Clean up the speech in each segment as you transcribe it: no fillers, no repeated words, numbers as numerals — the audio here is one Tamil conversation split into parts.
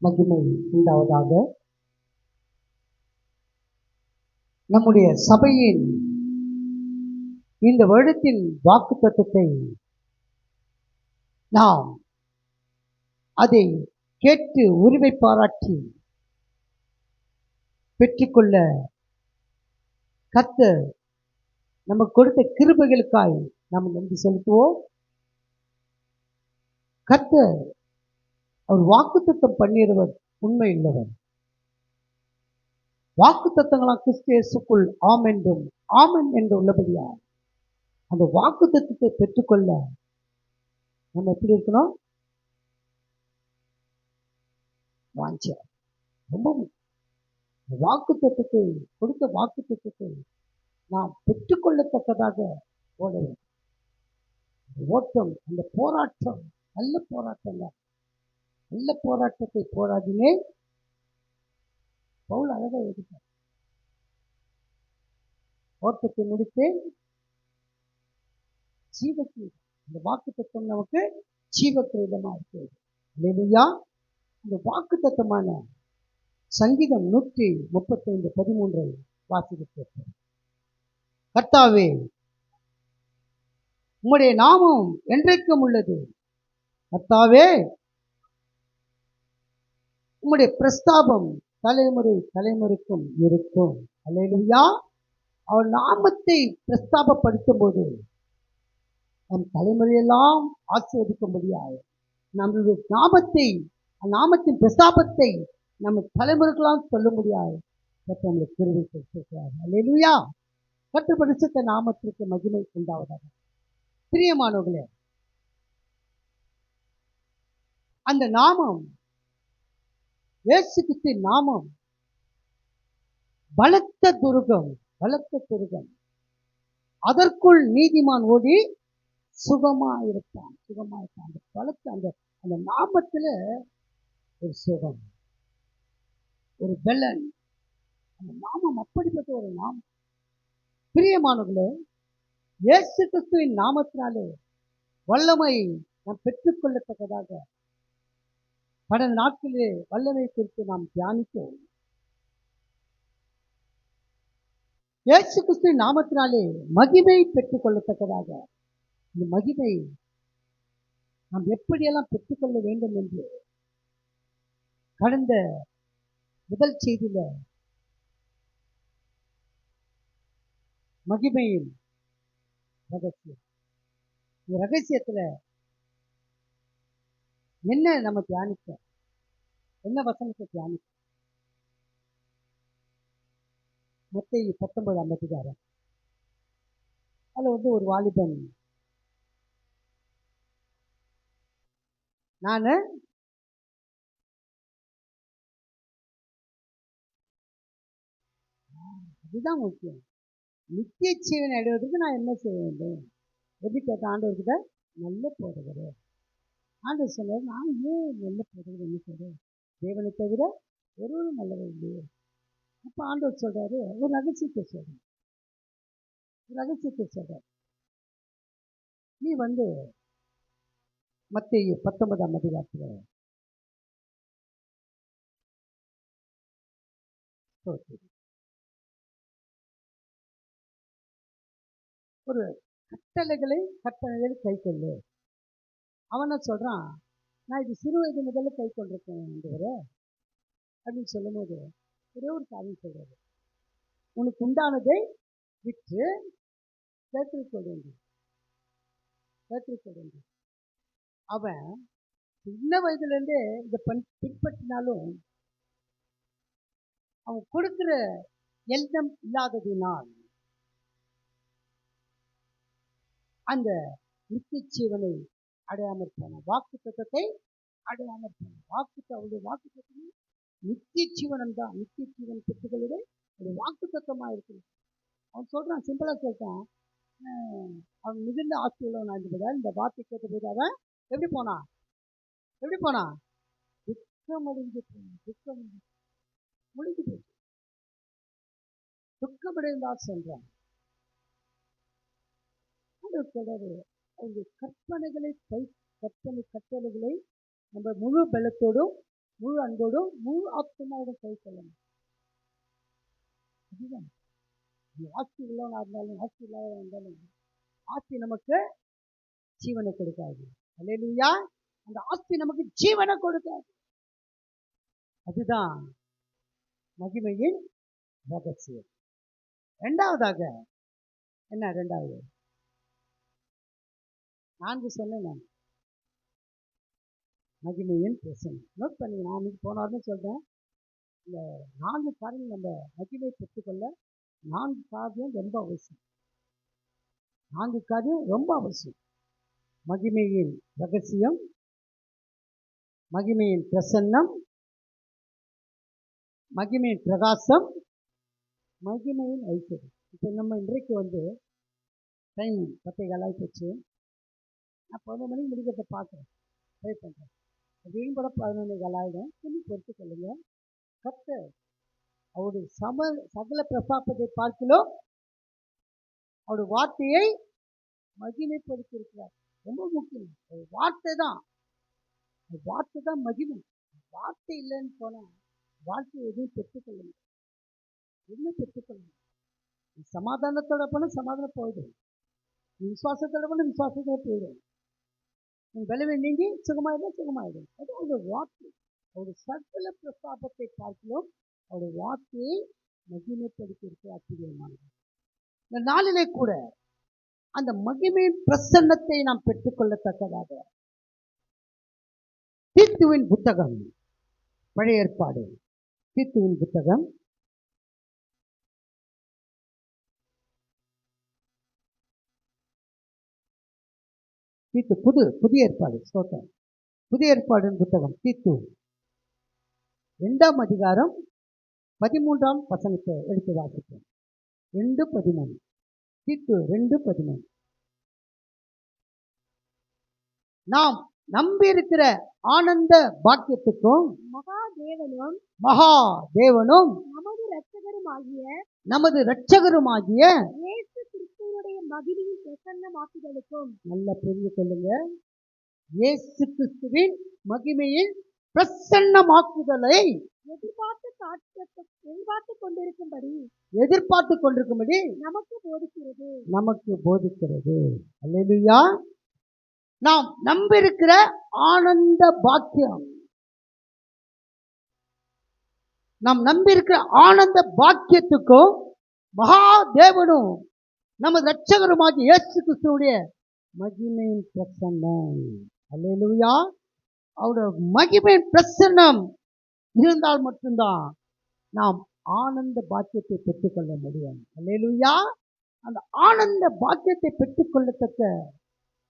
மகிமை உண்டாவதாக. நம்முடைய சபையின் இந்த வருடத்தின் வாக்குத்தத்தத்தை நாம் அதை கேட்டு உரிமை பாராட்டி பெற்றுக்கொள்ள கர்த்தர் நமக்கு கொடுத்த கிருபைகளுக்காய் நாம் நன்றி செலுத்துவோம். கர்த்தர் அவர் வாக்குத்தத்தம் பண்ணிடுவர், உண்மை இல்லவர். வாக்குத்தத்தங்களாம் கிறிஸ்து இயேசுக்குள் ஆம் என்றும் ஆமென் என்று உள்ளபடியா அந்த வாக்குத்தத்தத்தை பெற்றுக்கொள்ள நம்ம எப்படி இருக்கணும்? வாஞ்ச ரொம்ப வாக்குத்தத்தத்தை கொடுத்த வாக்குத்தத்தத்தை நாம் பெற்றுக்கொள்ளத்தக்கதாக ஓட வேண்டும். ஓட்டம், அந்த போராட்டம் நல்ல போராட்டம் தான். நல்ல போராட்டத்தை போராடினே பவுல் அழகா எழுதிட்டார். ஓட்டத்தை முடித்து ஜீவக்கு இந்த வாக்குத்தத்தம் நமக்கு ஜீவக்கிரீடமா இருக்கிறது. அல்லேலூயா. இந்த வாக்குத்தத்தமான சங்கீதம் 135:13 வாசிக்கிறேன். கர்த்தாவே, உம்முடைய நாமம் என்றைக்கும் உள்ளது. கர்த்தாவே, உம்முடைய பிரஸ்தாபம் தலைமுறை தலைமுறைக்கும் இருக்கும். அல்லேலூயா. அவர் நாமத்தை பிரஸ்தாபப்படுத்தும் போது நம் தலைமுறையெல்லாம் ஆசீர்வதிக்க முடியாது. நம்முடைய நாமத்தை, நாமத்தின் பிரஸ்தாபத்தை நம்ம தலைமுறைக்கெல்லாம் சொல்ல முடியாது. நம்மளுக்கு கிருபை கொடுத்திருக்கிறார். அல்லேலூயா. கர்த்தர் பரிசுத்த நாமத்திற்கு மகிமை உண்டாவதாக. பிரியமானவர்களே, அந்த நாமம், இயேசு கிறிஸ்துவின் நாமம் பலத்த துருகம், பலத்த துருகம். அதற்குள் நீதிமான் ஓடி சுகமா இருப்பான், சுகமா இருப்பான். அந்த பலத்த அந்த நாமத்துல ஒரு சுகம், ஒரு பலன். அந்த நாமம் அப்படிப்பட்ட ஒரு நாமம். பிரியமானவர்களே, இயேசு கிறிஸ்துவின் நாமத்தினாலே வல்லமை நாம் பெற்றுக்கொள்ளத்தக்கதாக கடந்த நாட்களிலே வல்லமை குறித்து நாம் தியானித்தோம். இயேசு கிறிஸ்துவின் நாமத்தினாலே மகிமை பெற்றுக்கொள்ளத்தக்கதாக, இந்த மகிமை நாம் எப்படியெல்லாம் பெற்றுக்கொள்ள வேண்டும் என்று கடந்த முதல் செய்தியில மகிமையின் ரகசியம், இந்த ரகசியத்துல என்ன நம்ம தியானிக்க, என்ன வசனத்தை தியானிக்க? மத்தேயு 19:56. அதுல ஒரு வாலிபன், நானு அதுதான் முக்கியம், நித்திய ஜீவனை அடைவதற்கு நான் என்ன செய்ய வேண்டும் எப்படி கேட்ட ஆண்டவர்கிட்ட, நல்ல போடுவது. ஆண்டவர் சொன்னார், நான் ஏன் நல்ல போடுவது என்ன சொல்றேன், தேவனை தவிர ஒருவரும் நல்லவர் இல்லையே. அப்ப ஆண்டவர் சொல்றாரு, ஒரு ரகசியத்தை சொல்றேன், ஒரு ரகசியத்தை சொல்றாரு. நீ மத்தேயு 19:56 ஒரு கட்டளைகளை கை கொள்ளு. அவன சொல்றான், நான் இது சிறு வயது முதல்ல கை கொண்டிருக்கேன் ஆண்டவரே அப்படின்னு சொல்லும் போது ஒரே ஒரு காரியம் சொல்றாரு, உனக்கு உண்டானதை விற்று சேர்த்துக் கொள்ள வேண்டும். அவன் சின்ன வயதுல இருந்தே இதை பின்பற்றினாலும் அவன் கொடுக்கிற எண்ணம் இல்லாததினால் அந்த நித்திய ஜீவனை அடையாமற் போனான், வாக்கு தத்தத்தை அடையாமற் போனான். அவருடைய வாக்கு தத்தம் நித்திய ஜீவனம் தான். நித்திய ஜீவன் பெற்றுக்கொள்வது ஒரு வாக்கு தத்தமா இருக்கு. அவன் சொல்றான், சிம்பிளா சொல்றான், அவன் மிகுந்த ஆஸ்தி உள்ளவன் இருந்ததால் இந்த வார்த்தை கேட்ட போது அவன் எப்படி போனான், துக்கம் அடைந்து முடிஞ்சு போச்சு. துக்கமடைந்தால் சென்றான். அவருடைய கற்பனை கட்டளைகளை நம்ம முழு பலத்தோடும் முழு அன்போடும் முழு ஆத்மாவோடும் கை கொள்ளணும். அதுதான் ஆஸ்தி உள்ளவனாக இருந்தாலும் ஆஸ்தி இல்லாதவனாக இருந்தாலும் ஆஸ்தி நமக்கு ஜீவனை கொடுக்காது. அல்லேலூயா. அந்த ஆஸ்தி நமக்கு ஜீவனை கொடுக்காது. அதுதான் மகிமையின் ரகசியம். இரண்டாவதாக என்ன? இரண்டாவது 4 சொன்னேன் நான். மகிமையின் பிரசன்னம். நோட் பண்ணி நான் இன்னைக்கு போனார்னு சொல்றேன். இந்த 4 காரியங்கள் நம்ம மகிமை பெற்றுக்கொள்ள 4 காரியம் ரொம்ப அவசியம். 4 காரியம் ரொம்ப அவசியம். மகிமையின் ரகசியம், மகிமையின் பிரசன்னம், மகிமையின் பிரகாசம், மகிமையின் ஐஸ்வர்யம். இப்போ நம்ம இன்றைக்கு டைம் 10:15 போச்சு. நான் 11 மணிக்கு முடிக்கிறத பார்க்குறேன், ட்ரை பண்ணுறேன். அப்படின்னு கூட 11:15 ஆகிடும். கொஞ்சம் பொறுத்து கொள்ளுங்க. கர்த்தர் அவருடைய சகல பிரசாபத்தை பார்க்கலாம் அவருடைய வார்த்தையை மகிமைப்படுத்தி இருக்கிறார். ரொம்ப முக்கியம். ஒரு வார்த்தை தான் மகிமை. வார்த்தை இல்லைன்னு போனால் வாழ்க்கையை எதுவும் பெற்றுக்கொள்ளணும். என்ன பெற்றுக்கொள்ளணும்? சமாதானத்தோட போனால் சமாதானம் போயிடும். விசுவாசத்தோட போனால் விசுவாசத்தோட போயிடும். பலவீனம் நீங்கி சுகமாயிடும். அது அவருடைய வார்த்தை. அவருடைய சகல பிரஸ்தாபத்தை பார்க்கலாம் அவருடைய வார்த்தையை மகிமைப்படுத்தி இருக்க ஆச்சரியமானது. இந்த நாளிலே கூட அந்த மகிமையின் பிரசன்னத்தை நாம் பெற்றுக்கொள்ளத்தக்கதாக தீத்துவின் புத்தகம், பழைய ஏற்பாடு தீத்துவின் புத்தகம், தீத்து புதிய ஏற்பாடு, ஸ்தோத்திரம். புதிய ஏற்பாடு புத்தகம் தீத்து 2ஆம் அதிகாரம் 13ஆம் வசனத்தை எடுத்து வாசிப்போம். 2:13. தீத்து 2:13. நாம் நம்பி இருக்கிற ஆனந்த பாக்கியத்துக்கும் மகாதேவனும் நமது இரட்சகருமாகிய இயேசு கிறிஸ்துவுடைய மகிமையின் பிரசன்னமாக்குதலுக்கும். நல்ல புரிந்து கொள்ளுங்க. இயேசு கிறிஸ்துவின் மகிமையின் பிரசன்னமாக்குதலை எதிர்பார்த்து கொண்டிருக்கும்படி நமக்கு போதிக்கிறது. அல்லேலூயா. நாம் நம்பியிருக்கிற ஆனந்த பாக்கியம், நாம் நம்பியிருக்கிற ஆனந்த பாக்கியத்துக்கும் மகாதேவனும் நமது இரட்சகருமாகிய இயேசு கிறிஸ்துவுடைய மகிமையின் பிரசன்னம். அல்லேலூயா. அவருடைய மகிமையின் பிரசன்னம் இருந்தால் மட்டும்தான் நாம் ஆனந்த பாக்கியத்தை பெற்றுக்கொள்ள முடியும். அல்லேலூயா. அந்த ஆனந்த பாக்கியத்தை பெற்றுக்கொள்ளத்தக்க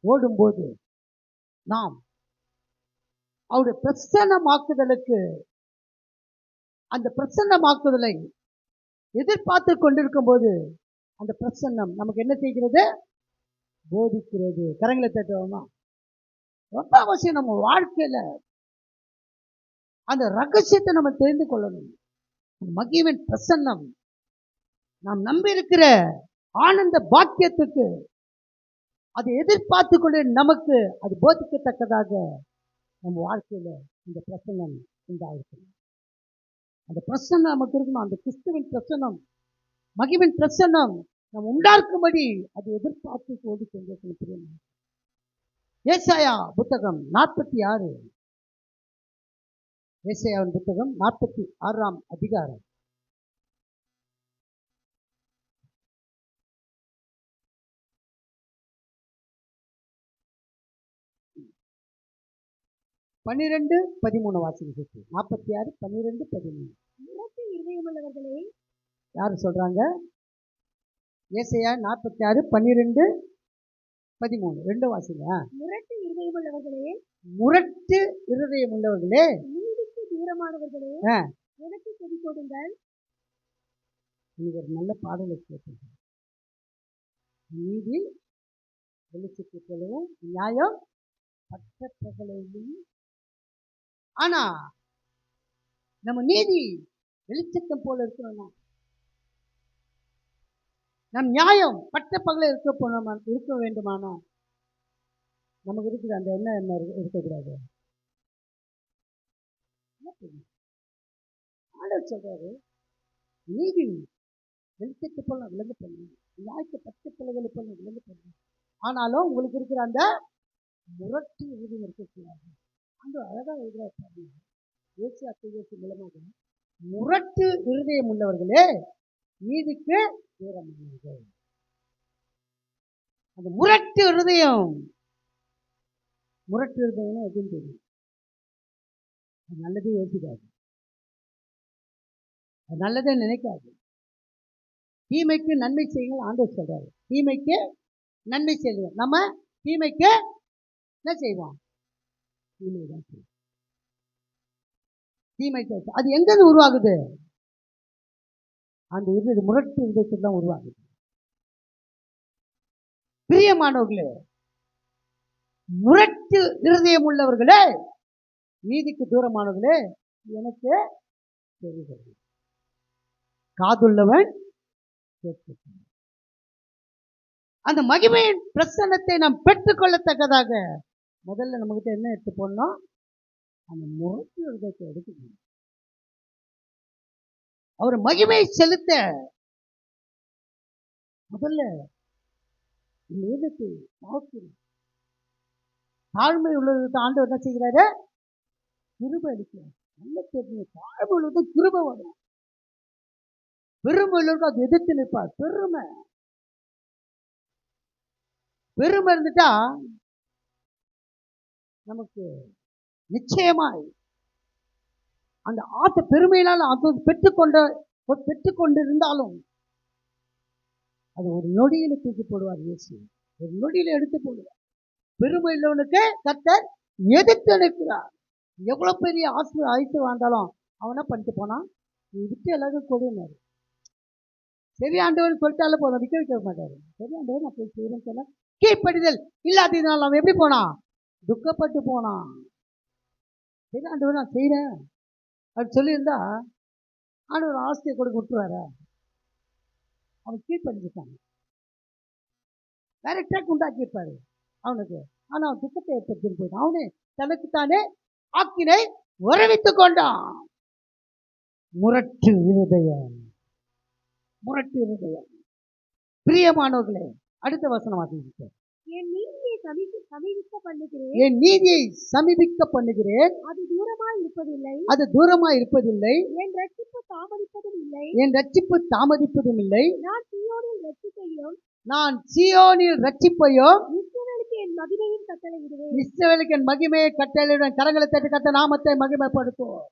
ஓடும்போது நாம் அவருடைய பிரசன்னமாக்குதலுக்கு, அந்த பிரசன்னமாக்குதலை எதிர்பார்த்து கொண்டிருக்கும் போது அந்த பிரசன்னம் நமக்கு என்ன செய்கிறது? போதிக்கிறது. கரங்களை தட்டுவோமா? ரொம்ப அவசியம். நம்ம வாழ்க்கையில அந்த ரகசியத்தை நம்ம தெரிந்து கொள்ளணும். மகிமையின் பிரசன்னம் நாம் நம்பி இருக்கிற ஆனந்த பாக்கியத்துக்கு அதை எதிர்பார்த்து கொண்டு நமக்கு அது போதிக்கத்தக்கதாக நம்ம வாழ்க்கையில இந்த பிரசன்னம் உண்டாயிருக்கணும். அந்த பிரசன்னம் நமக்கு இருக்கணும். அந்த கிறிஸ்துவின் பிரசன்னம், மகிமையின் பிரசன்னம் நம்ம உண்டாக்கும்படி அது எதிர்பார்த்து ஓடி கொண்டிருக்கணும். ஏசாயா புத்தகம் 46, ஏசாயாவின் புத்தகம் 46ஆம் அதிகாரம் 12-13 வாசிங்க. 46, 12, 13. முரட்டு இருதயமுள்ளவர்களே, யாரு சொல்றாங்க? ஏசாயா 46, 12, 13 ரெண்டு வாசிங்க. முரட்டு இருதயமுள்ளவர்களே, முரட்டு இருதயமுள்ளவர்களே, நீதிக்கு தூரமானவர்களே, எனக்கு செவி கொடுங்கள். நீங்க ஒரு நல்ல பாடலை கேட்பீங்க. நீதி வெளிச்சத்தை போலவும் நியாயம் பட்டப்பகலையும். ஆனா நம்ம நீதி வெளிச்சத்தம் போல இருக்கணும்னா, நம் நியாயம் பட்ட பகல இருக்க வேண்டுமானா நமக்கு இருக்குது அந்த என்ன இருக்கக்கூடாது. ஆண்டவர் சொல்றாரு, நீதி வெளிச்சத்தை போல விளங்க பண்ணு, நியாயத்தை பச்சை பிள்ளைகளை போல விளங்க பண்ணு. ஆனாலும் உங்களுக்கு இருக்கிற அந்த முரட்டு இருதயம் இருக்கக்கூடாது. அந்த அழகா எழுதுறாரு. ஏசியா தீர்க்கதரிசி மூலமாக முரட்டு இருதயம் உள்ளவர்களே நீதிக்கு தூரமானவர்கள். அந்த முரட்டு இருதயம் எதுவும் தெரியும், அது நல்லதே யோசிக்காது, அது நல்லதே நினைக்காது. தீமைக்கு நன்மை செய்யுங்கள் ஆண்டவர் சொல்றாரு. தீமைக்கு நன்மை செய்யுங்க. நம்ம தீமைக்கு என்ன செய்வோம்? தீமை தான் செய்வோம். தீமை அது எங்கிருந்து உருவாகுது? அந்த இது முரட்டு இதயத்தில் தான் உருவாகுது. பிரியமானவர்களே, முரட்டு இருதயம் உள்ளவர்களே நீதிக்கு தூரமானவர்களே எனக்கு தெரிகிறது. காதுள்ளவன் கேட்க. அந்த மகிமையின் பிரசன்னத்தை நாம் பெற்றுக்கொள்ளத்தக்கதாக முதல்ல நம்மகிட்ட என்ன எடுத்து போடணும்? அந்த முரட்டு இருதயத்தை எடுக்கணும். அவர் மகிமை செலுத்த முதல்ல தாழ்மை உள்ளது ஆண்டவர் என்ன செய்கிறாரு? கிருபை அளிக்கிறார். நல்ல தெரிஞ்சு தாழ்மை உள்ளது கிருபை வரும். பெருமை உள்ளவருக்கு அது எதிர்த்து நிற்பார். பெருமை இருந்துட்டா நமக்கு நிச்சயமாய் அந்த ஆத்த பெருமையினால் அது பெற்றுக்கொண்டிருந்தாலும் அது ஒரு நொடியில தூக்கி போடுவார் இயேசு. ஒரு நொடியில எடுத்து போடுவார். பெருமை உள்ளவனுக்கு கர்த்தர் எதிர்த்து நிற்கிறார். எவ்வளவு பெரிய ஆய்த்து வாழ்ந்தாலும் அவனா பண்ணிட்டு போனான், நீ விட்டு எல்லாரும் கொடுனாரு. சரி ஆண்டவர் சொல்லிட்டால போதும், விற்க வைக்க மாட்டாரு. சரி ஆண்டவர் நான் போய் செய்யறேன்னு சொல்ல கீழ்ப்படிதல் இல்லாததுனால அவன் எப்படி போனான்? துக்கப்பட்டு போனான். சரி ஆண்டவர் நான் செய்யறேன் அப்படின்னு சொல்லியிருந்தா ஆண்டவர் ஆஸ்தியை கொடுக்க விட்டுருவார? அவன் கீழ்ப்படிஞ்சுட்டான். வேற ட்ராக் உண்டாக்கியிருப்பாரு அவனுக்கு. ஆனா அவன் துக்கத்தை ஏற்படுத்திட்டு போயிட்டான். அவனே தனக்குத்தானே ஆக்கினை வரவித்துக் கொண்டான். முரட்டு இருதயம். பிரியமானவர்களே, அடுத்த வசனம் வாசிங்க. என் நீதியை சமீபிக்க பண்ணுகிறேன், அது தூரமாய் இருப்பதில்லை. என் ரட்சிப்பு தாமதிப்பதும் இல்லை. நான் சீயோனில் ரட்சிப்பையும் இஸ்ரவேலுக்கு என் மகிமையை கட்டளையிடுவேன். கரங்களை தட்டி கர்த்தர் நாமத்தை மகிமைப்படுத்துவோம்.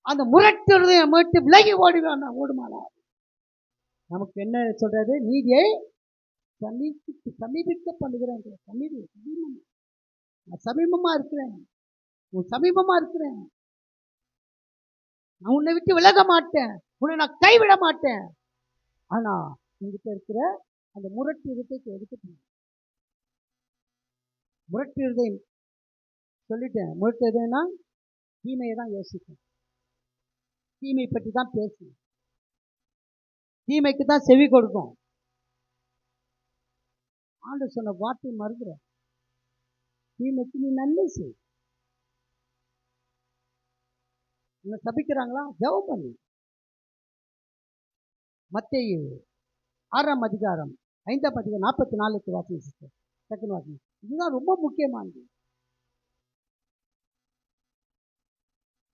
அந்த முரட்டு இருதயம் மீட்டு விலகி ஓடுமானா நமக்கு என்ன சொல்றது? நீதியை சமீபிக்க பண்ணுகிறேன். சமீபமா இருக்கிறேன், நான் உன்னை விட்டு விலக மாட்டேன், உன்னை நான் கைவிட மாட்டேன். ஆனா உங்ககிட்ட இருக்கிற அந்த முரட்டு இருதயத்தை எடுத்து, முரட்டு இருதயம் சொல்லிட்டேன். முரட்டு இருதயம்னா தீமையை தான் யோசிக்கும், தீமை பற்றி தான் பேசும், தீமைக்கு தான் செவி கொடுக்கும். ஆண்டவர் சொன்ன வார்த்தை மறுக்கிற, தீமைக்கு நீ நன்மை செய். உன்னை சபிக்கிறாங்களா? ஜெபம் பண்ணு. மத்தேயு 6ஆம் அதிகாரம் 5ஆம் அதிகாரம் 44 வாசிங்க சிஸ்டர். செகண்ட் வாசிங்க. இதுதான் ரொம்ப முக்கியமானது.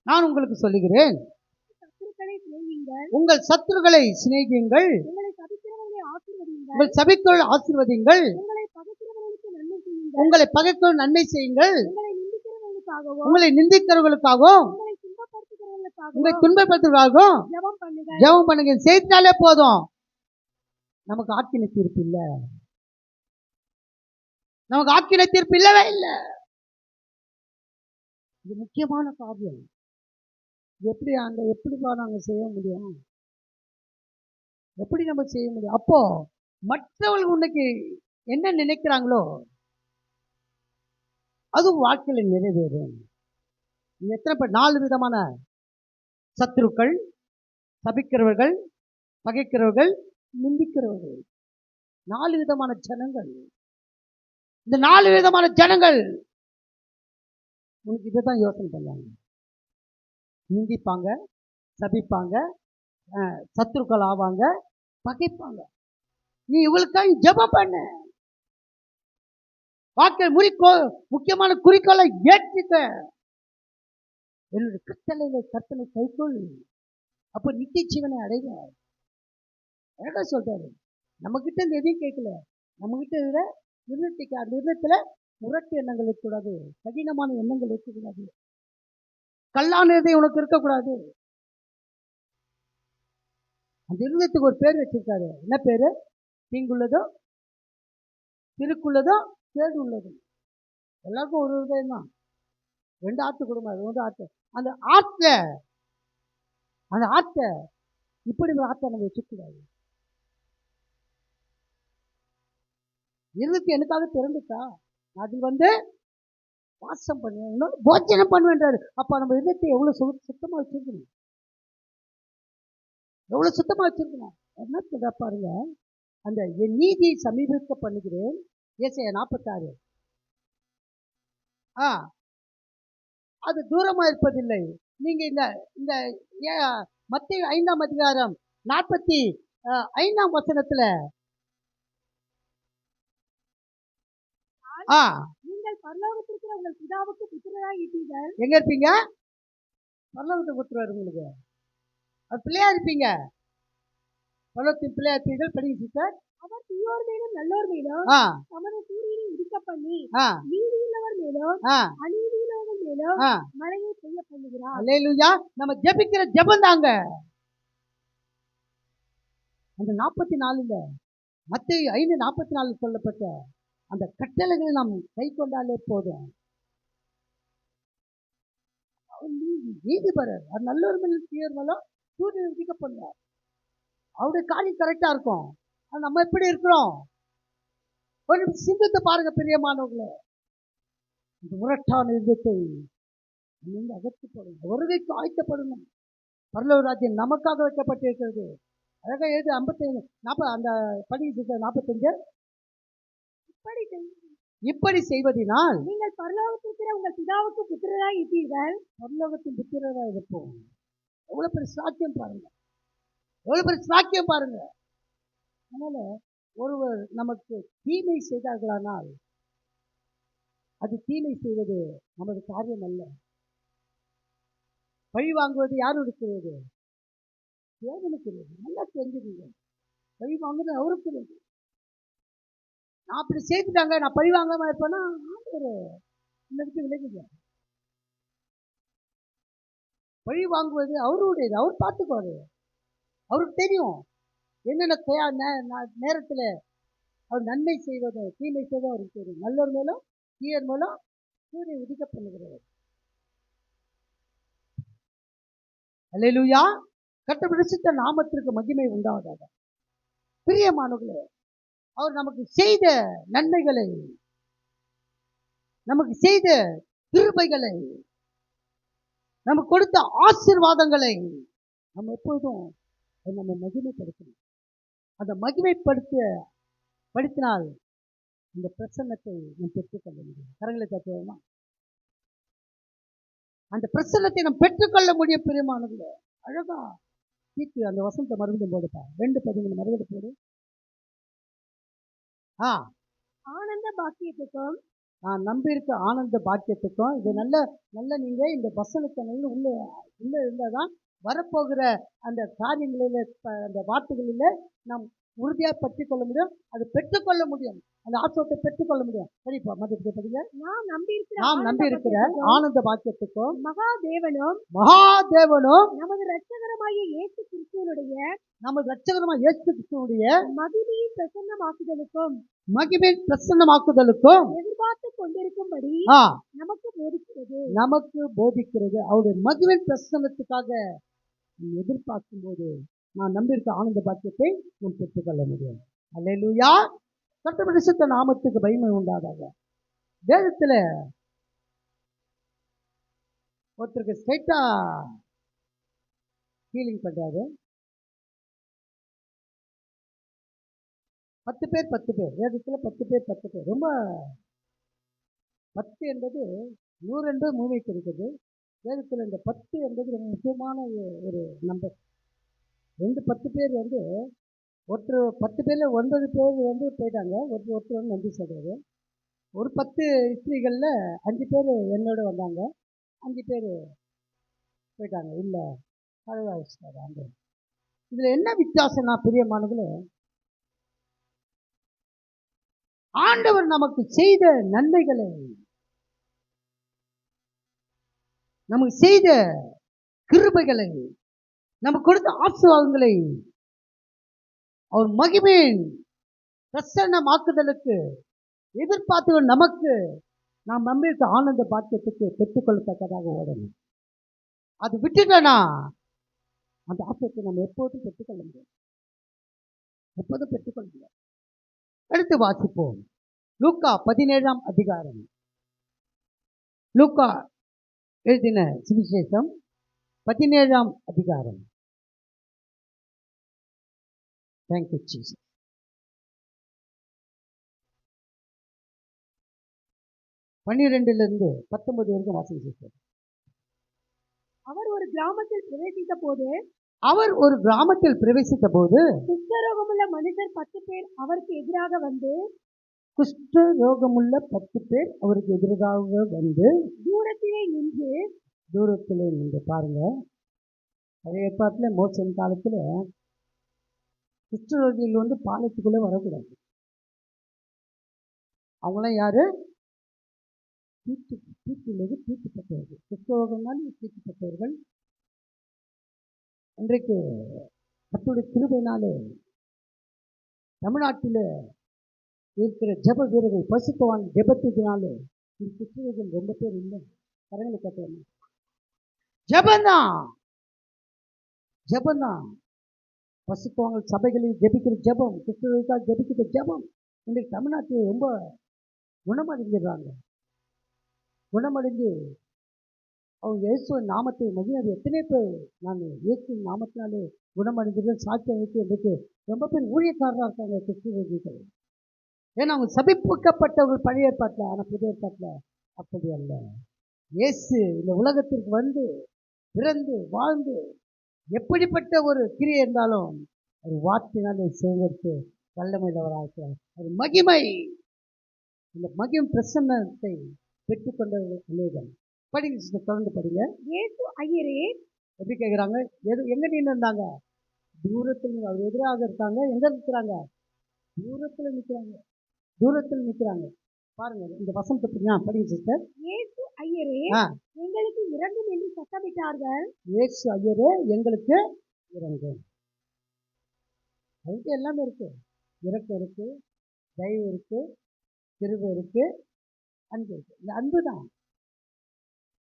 நான் உங்களுக்கு சொல்லுகிறேன், உங்கள் சத்துருக்களை சிநேகியுங்கள், உங்கள் சபிக்குள் ஆசீர்வதியுங்கள், உங்களை பகைக்குள் நன்மை செய்யுங்கள், உங்களை நிந்திக்கிறவர்களுக்காகவும் உங்களை துன்பப்படுத்துவதற்காகவும் ஜெபம் பண்ணுங்க. செய்தாலே போதும். நமக்கு ஆக்கினை தீர்ப்பு இல்ல, நமக்கு ஆக்கினை தீர்ப்பு இல்லவே இல்லை. இது முக்கியமான காரியம். எப்படி நாங்க செய்ய முடியும்? எப்படி நம்ம செய்ய முடியும்? அப்போ மற்றவர்கள் உன்னைக்கு என்ன நினைக்கிறாங்களோ அது வாழ்க்கையில நிறைவேறும். எத்தனை பேர் 4 விதமான சத்துருக்கள், சபிக்கிறவர்கள், பகைக்கிறவர்கள், நிந்திக்கிறவர்கள், 4 விதமான ஜனங்கள். இந்த 4 விதமான ஜனங்கள் உனக்கு இதைதான் யோசனை பண்ணுவாங்க. நிந்திப்பாங்க, சபிப்பாங்க, சத்துருக்கள் ஆவாங்க, பகைப்பாங்க. நீ இவளுக்காக ஜெபம் பண்ணு. வாழ்க்கை முக்கியமான குறிக்கோளை ஏற்றுக்க. என்னுடைய கட்டளை கைக்கொள். அப்ப நித்திய ஜீவனை அடைவார். அழகா சொல்றாரு. நம்ம கிட்ட இந்த எதையும் கேட்கல. நம்ம கிட்ட இருக்கிற இருதயத்துக்கு, அந்த இருதயத்துல முரட்டு எண்ணங்கள் இருக்கக்கூடாது, கடினமான எண்ணங்கள் இருக்கக்கூடாது, கல்லான இருதயம் உனக்கு இருக்கக்கூடாது. அந்த இருதயத்துக்கு ஒரு பேர் வச்சிருக்காரு. என்ன பேரு? தீங்குள்ளதோ திருக்குள்ளதோ கேடு உள்ளதோ. எல்லாருக்கும் ஒரு இருதயம் தான். 2 ஆத்து குடும்பம், அது 1 ஆத்து. அந்த ஆத்தை இப்படி ஒரு ஆத்தை நம்ம வச்சுக்கூடாது. இருதயத்தை எனக்காக திறந்துட்டா அது வாசம் பண்ணுவேன், போஜனம் பண்ணுவேன்றாரு. அப்ப நம்ம இதயத்தை எவ்வளவு சுத்தமா வச்சிருக்கணும், எவ்வளவு சுத்தமா வச்சிருக்கணும். என்ன சொல்ற பாருங்க. அந்த என் நீதியை சமீபிக்க பண்ணுகிறேன். ஏசாயா 46. அது தூரமா இருப்பதில்லை. நீங்க இந்த மத்தேயு 5ஆம் அதிகாரம் 45ஆம் வசனத்துல நீங்கள் பரலோகத்திற்கு உங்கள் பிதாவுக்கு புத்திரராய் இருப்பீர்கள். எங்க இருப்பீங்க? பரலோகத்துக்கு புத்திரர். உங்களுக்கு அது பிள்ளையா இருப்பீங்க. பரலோகத்தின் பிள்ளையா இருப்பீர்கள். படிங்க சிஸ்டர். அவர் தீயோர் மேலும் நல்லோர் மேலும் தமது சூரியனை உதிக்க பண்ணி நீதியுள்ளவர் மேலும் அநீதியுள்ளவர் மேலும் மழையை பெய்ய பண்ணுகிறார். அல்லேலூயா. நம்ம ஜெபிக்கிற ஜெபம் தாங்க அந்த 44 மத்தேயு 5:44 சொல்லப்பட்ட அந்த கட்டளைகளை நாம் கை கொண்டாலே போதும். நீதிபரர், அது நல்லோர் மேலும் தீயோர் மேலும் சூரியனை உதிக்க பண்ணுவார். அவருடைய காரியம் கரெக்டா இருக்கும். நம்ம எப்படி இருக்கிறோம்? ஒரு சிந்தித்து பாருங்க பிரியமானவர்களே. இந்த முரட்டான இதயத்தை அகற்றி போடுங்க. வருகைக்கு ஆயத்தப்படணும். பரலோக ராஜ்யம் நமக்காக வைக்கப்பட்டிருக்கிறது. அழகா எழுது 55 40 அந்த படிக்க 45. இப்படி செய்வதனால் நீங்கள் பரலோகத்திற்கு உங்கள் பிதாவுக்கு புத்திரராய் இருப்பீர்கள். பரலோகத்தின் புத்திரராய் இருப்போம். எவ்வளவு பெரிய சாக்கியம் பாருங்க, எவ்வளவு பெரிய சாக்கியம் பாருங்க. அதனால ஒருவர் நமக்கு தீமை செய்தார்களானால் அது தீமை செய்வது நமது காரியம் அல்ல. பழி வாங்குவது யாரும் இருக்கிறது? தேவனுக்குரியது. நல்லா தெரிஞ்சுக்கீங்க. பழி வாங்குறது அவருக்குரியது. நான் அப்படி செய்துட்டாங்க, நான் பழி வாங்காம இருப்பேன்னா ஆண்டவர் விலகுங்க. பழி வாங்குவது அவருடையது. அவர் பார்த்துக்குவாரு. அவருக்கு தெரியும் என்னென்ன நேரத்துல அவர் நன்மை செய்வதும் தீமை செய்வதும் அவருக்கு தெரியும். நல்லோர் மேலும் தீயர் மேலும் சூரியன் உதிக்க பண்ணுகிறவர். அல்லேலூயா. கர்த்தருடைய நாமத்திற்கு மகிமை உண்டாவதாக. பிரியமானவர்களே, அவர் நமக்கு செய்த நன்மைகளை, நமக்கு செய்த கிருபைகளை, நமக்கு கொடுத்த ஆசீர்வாதங்களை நம்ம எப்போதும் நம்ம மகிமைப்படுத்தணும். அந்த மகிமைப்படுத்தினால் இந்த பிரசன்னத்தை நாம் பெற்றுக்கொள்ள முடியும். கரங்களை தட்டுவோமா? அந்த பிரசன்னத்தை நாம் பெற்றுக்கொள்ள முடியும். பிரியமானவர்களே, அழகா தீர்த்து அந்த வசனத்தை மறுபடியும் போடுப்பா. 2:13 மறுபடியும் போடு. ஆனந்த பாக்கியத்துக்கும் நான் நம்பியிருக்க ஆனந்த பாக்கியத்துக்கும் இது நல்ல நீங்க இந்த வசனத்தை உள்ள இருந்தாதான் வரப்போகிற அந்த காரியங்களில, அந்த வார்த்தைகளில நாம் உறுதியாக பற்றிக்கொள்ள முடியும். அதை பெற்றுக்கொள்ள முடியும். அந்த ஆசோத்தை பெற்றுக்கொள்ள முடியும். சரிப்பா, மதிப்பு நாம் நம்பியிருக்கிற ஆனந்த பாக்கியத்துக்கும் மகாதேவனும் நமது இரட்சகரமாகிய இயேசு கிறிஸ்துவினுடைய மகிமையின் பிரசன்னமாக்குதலுக்கும் எதிர்பார்த்து கொண்டிருக்கும்படி நமக்கு போதிக்கிறது. அவருடைய மகிமையின் பிரசன்னத்துக்காக எதிர்பார்க்கும் போது நான் நம்பியிருக்க ஆனந்த பாக்கியத்தை நாம் பெற்றுக்கொள்ள முடியும். அல்லேலூயா. கர்த்தருடைய நாமத்துக்கு மகிமை உண்டாதாக. வேதத்துல ஒருத்தருக்கு ஸ்ட்ரைட்டா ஹீலிங் பண்றாரு. 10 பேர் வேதத்துல 10 பேர். ரொம்ப 10 என்பது 100 என்பது மூவை குறிக்கிறது. வேதத்தில் இந்த 10 என்பது ரொம்ப முக்கியமான ஒரு நம்பர். 10 பேர் வந்து ஒருத்தர் 10 பேரில் 9 பேர் வந்து போயிட்டாங்க. ஒருத்தர் வந்து நன்றி சொல்கிறாரு. ஒரு 10 ஸ்திரீகளில் 5 பேர் என்னோட வந்தாங்க, 5 பேர் போயிட்டாங்க. இல்லை கழுவாயிட்டார் ஆண்டவர். இதில் என்ன வித்தியாசம்னா பிரியமானதுல, ஆண்டவர் நமக்கு செய்த நன்மைகளை, நமக்கு செய்த கிருபைகளை, நமக்கு கொடுத்த ஆசீர்வாதங்களை அவர் மகிமையின் பிரசன்னமாக்குதலுக்கு எதிர்பார்த்து நமக்கு நாம் நம்பியிருக்க ஆனந்த பாக்கியத்துக்கு பெற்றுக்கொள்ளத்தக்கதாக ஓடணும். அது விட்டுட்டனா அந்த ஆசையை நம்ம எப்போதும் பெற்றுக்கொள்ள முடியாது, எப்போதும் பெற்றுக்கொள்ள முடியாது. எடுத்து வாசிப்போம். லூக்கா 17ஆம் அதிகாரம். லூக்கா எழுதின சுவிசேஷம் 17ஆம் அதிகாரம். Thank you Jesus. 12 வரைக்கும் வாசிக்க. அவர் ஒரு கிராமத்தில் பிரவேசித்த போது குஷ்டரோகமுள்ள மனுஷர் 10 பேர் அவருக்கு எதிராக வந்து தூரத்திலே நின்று பாருங்க. பழைய ஏற்பாட்டில் மோசன் காலத்தில் குஷ்டரோகிகள் வந்து பாலத்துக்குள்ளே வரக்கூடாது. அவங்களாம் யாரு? தீட்டுப்பட்டவர்கள். கிறிஸ்தவர்கள்னால் தீட்டுப்பட்டவர்கள். இன்றைக்கு கர்த்தருடைய கிருபையினாலே தமிழ்நாட்டில் இருக்கிற ஜெப வீரர்கள் பரிசுத்தவான் ஜெபத்தினாலே இந்த கிறிஸ்தவர்கள் ரொம்ப பேர் இல்லை. கரங்களை கட்டுவாங்க. ஜெபந்தான் பரிசுத்தவான்கள் சபைகளில் ஜெபிக்கிற ஜெபம், கிறிஸ்தவர்களுக்காக ஜெபிக்கிற ஜெபம் இன்றைக்கு தமிழ்நாட்டில் ரொம்ப குணமடைஞ்சிடுறாங்க. குணமடைந்து அவங்க இயேசுவின் நாமத்தை மகிழ்ந்து எத்தனை பேர் நான் இயேசுவின் நாமத்தினாலே குணமடைஞ்சது சாட்சியம் வைத்து இன்றைக்கு ரொம்ப பேர் ஊழியக்காரராக இருக்காங்க கிறிஸ்துவர்கள். ஏன்னா அவங்க சபிப்புக்கப்பட்டவர்கள் பழைய ஏற்பாட்டில். ஆனால் புதிய ஏற்பாட்டில் அப்படி அல்ல. இயேசு இந்த உலகத்திற்கு வந்து பிறந்து வாழ்ந்து எப்படிப்பட்ட ஒரு கிரியை இருந்தாலும் ஒரு வார்த்தையினாலே செய்வதற்கு வல்லமையுள்ளவராக ஒரு மகிமை, இந்த மகிமை பிரசன்னத்தை பெற்றுக்கொண்டவர்கள் அநேகம். படிங்க சிஸ்டர், தொடர்ந்து படிங்க. இயேசு ஐயரே எப்படி கேட்குறாங்க? எங்க நின்று இருந்தாங்க? தூரத்தில். அவர் எதிராக இருக்காங்க. எங்க இருக்கிறாங்க? தூரத்தில் நிற்கிறாங்க. பாருங்க இந்த வசனத்தை படிங்க சிஸ்டர். இயேசு ஐயரே எங்களுக்கு இரங்கும் என்று சத்தமிட்டார்கள். இயேசு ஐயரே எங்களுக்கு இரங்கும். அதுக்கு எல்லாமே இருக்கு. இரக்கம் இருக்கு, தயவு இருக்கு, கிருபை இருக்கு, அன்பு இருக்கு. இந்த அன்பு தான்